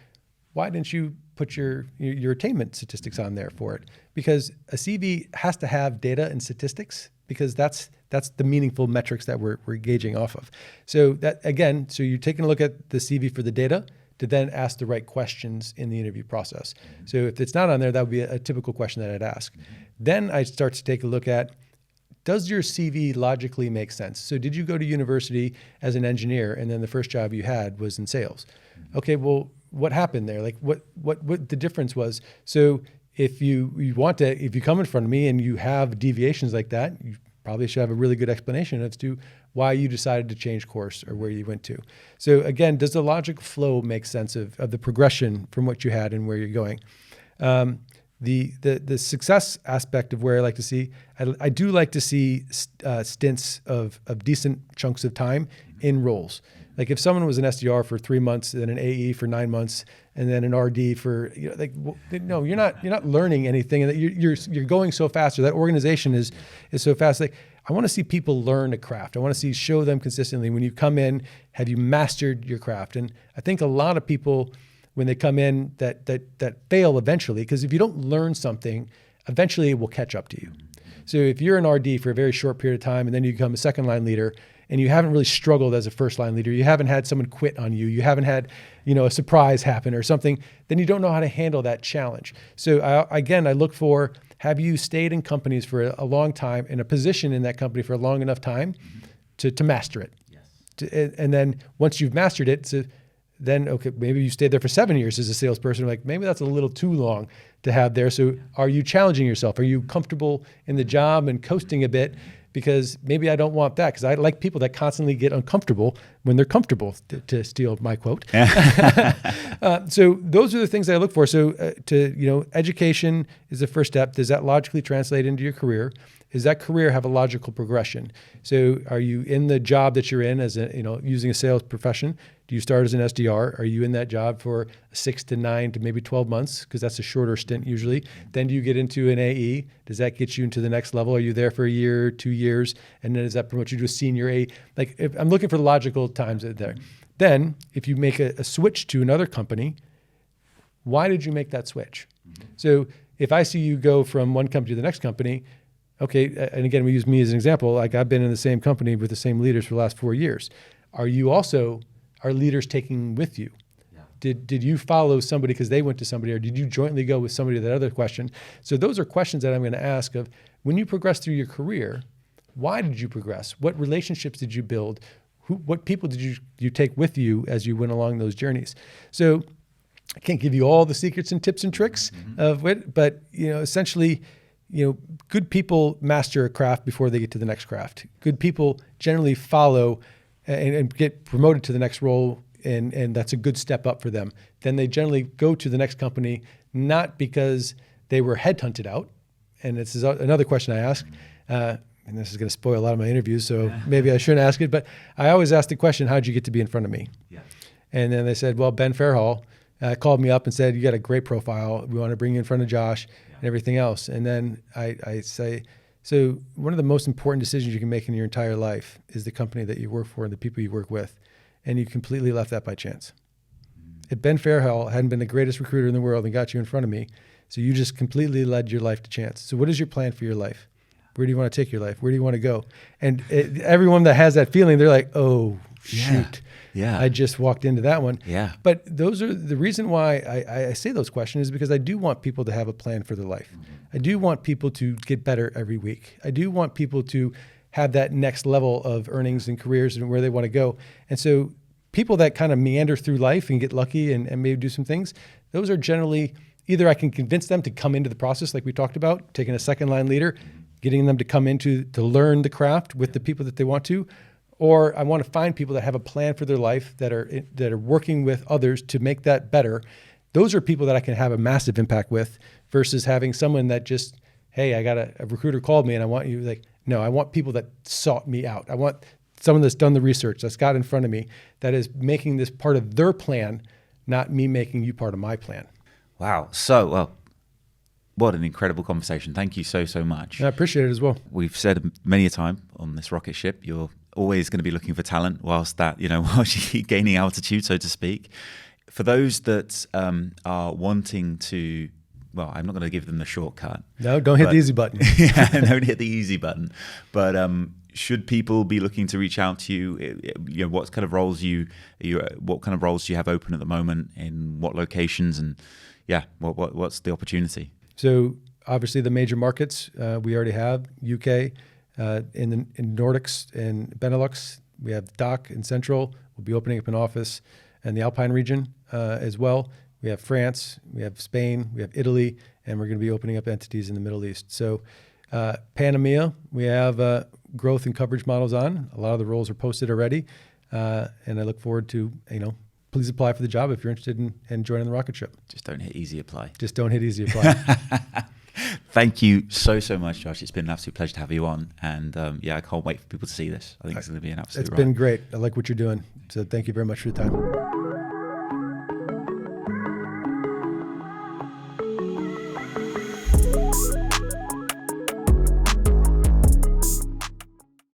Why didn't you put your attainment statistics on there for it? Because a CV has to have data and statistics, because that's the meaningful metrics that we're gauging off of. So so you're taking a look at the CV for the data, to then ask the right questions in the interview process. Mm-hmm. So if it's not on there, that would be a typical question that I'd ask. Mm-hmm. Then I start to take a look at, does your CV logically make sense? So did you go to university as an engineer and then the first job you had was in sales? Mm-hmm. Okay, well, what happened there? Like what the difference was? So if you come in front of me and you have deviations like that, you probably should have a really good explanation as to why you decided to change course or where you went to. So again, does the logical flow make sense of the progression from what you had and where you're going? The success aspect of where I like to see, I do like to see stints of decent chunks of time in roles. Like if someone was an SDR for 3 months, then an AE for 9 months, and then an RD for no, you're not learning anything, and you're going so fast, or that organization is so fast. Like I want to see people learn a craft. I want to show them consistently. When you come in, have you mastered your craft? And I think a lot of people, when they come in, that fail eventually, because if you don't learn something, eventually it will catch up to you. So if you're an RD for a very short period of time, and then you become a second line leader, and you haven't really struggled as a first line leader, you haven't had someone quit on you, you haven't had, a surprise happen or something, then you don't know how to handle that challenge. So I look for, have you stayed in companies for a long time, in a position in that company for a long enough time to master it? Yes. And then once you've mastered it, so then okay, maybe you stayed there for 7 years as a salesperson. Like maybe that's a little too long to have there. So are you challenging yourself? Are you comfortable in the job and coasting a bit? Because maybe I don't want that, because I like people that constantly get uncomfortable when they're comfortable, to steal my quote. So those are the things that I look for. So education is the first step. Does that logically translate into your career? Does that career have a logical progression? So are you in the job that you're in as using a sales profession? Do you start as an SDR? Are you in that job for 6 to 9 to maybe 12 months? Because that's a shorter stint usually. Then do you get into an AE? Does that get you into the next level? Are you there for a year, 2 years? And then does that promote you to a senior AE? Like if I'm looking for logical times there. Then if you make a switch to another company, why did you make that switch? So if I see you go from one company to the next company, okay, and again, we use me as an example, like I've been in the same company with the same leaders for the last 4 years. Are leaders taking with you? Yeah. Did you follow somebody because they went to somebody, or did you jointly go with somebody? That other question. So those are questions that I'm going to ask of when you progress through your career. Why did you progress? What relationships did you build? What people did you take with you as you went along those journeys? So I can't give you all the secrets and tips and tricks of it, but essentially, good people master a craft before they get to the next craft. Good people generally follow and get promoted to the next role, and that's a good step up for them. Then they generally go to the next company, not because they were headhunted out. And this is another question I ask, and this is going to spoil a lot of my interviews, so maybe I shouldn't ask it, but I always ask the question, how'd you get to be in front of me? Yeah. And then they said, well, Ben Fairhall called me up and said, you got a great profile. We want to bring you in front of Josh and everything else. And then I say, so one of the most important decisions you can make in your entire life is the company that you work for and the people you work with. And you completely left that by chance. If Ben Fairhall hadn't been the greatest recruiter in the world and got you in front of me, so you just completely led your life to chance. So what is your plan for your life? Where do you want to take your life? Where do you want to go? And everyone that has that feeling, they're like, oh, shoot. Yeah. I just walked into that one. Yeah. But those are the reason why I say those questions is because I do want people to have a plan for their life. I do want people to get better every week. I do want people to have that next level of earnings and careers and where they want to go. And so people that kind of meander through life and get lucky and maybe do some things, those are generally either I can convince them to come into the process like we talked about, taking a second line leader, getting them to come into to learn the craft with the people that they want to, or I want to find people that have a plan for their life that are working with others to make that better. Those are people that I can have a massive impact with versus having someone that just, hey, I got a recruiter called me and I want you, like, no, I want people that sought me out. I want someone that's done the research, that's got in front of me, that is making this part of their plan, not me making you part of my plan. Wow. So, well, what an incredible conversation. Thank you so much. I appreciate it as well. We've said many a time on this rocket ship, you're always going to be looking for talent whilst whilst you're gaining altitude, so to speak. For those that are wanting to, well, I'm not going to give them the shortcut. No, don't hit the easy button. Yeah, don't hit the easy button. But should people be looking to reach out to you? What kind of roles what kind of roles do you have open at the moment? In what locations? And what's the opportunity? So obviously the major markets we already have: UK, in Nordics and Benelux. We have DACH in Central. We'll be opening up an office in the Alpine region as well. We have France, we have Spain, we have Italy, and we're going to be opening up entities in the Middle East. So EMEA, we have growth and coverage models on. A lot of the roles are posted already, and I look forward to, please apply for the job if you're interested in joining the rocket ship. Just don't hit easy apply. Just don't hit easy apply. Thank you so much, Josh. It's been an absolute pleasure to have you on. And I can't wait for people to see this. I think it's going to be an absolute It's been great. I like what you're doing. So thank you very much for your time.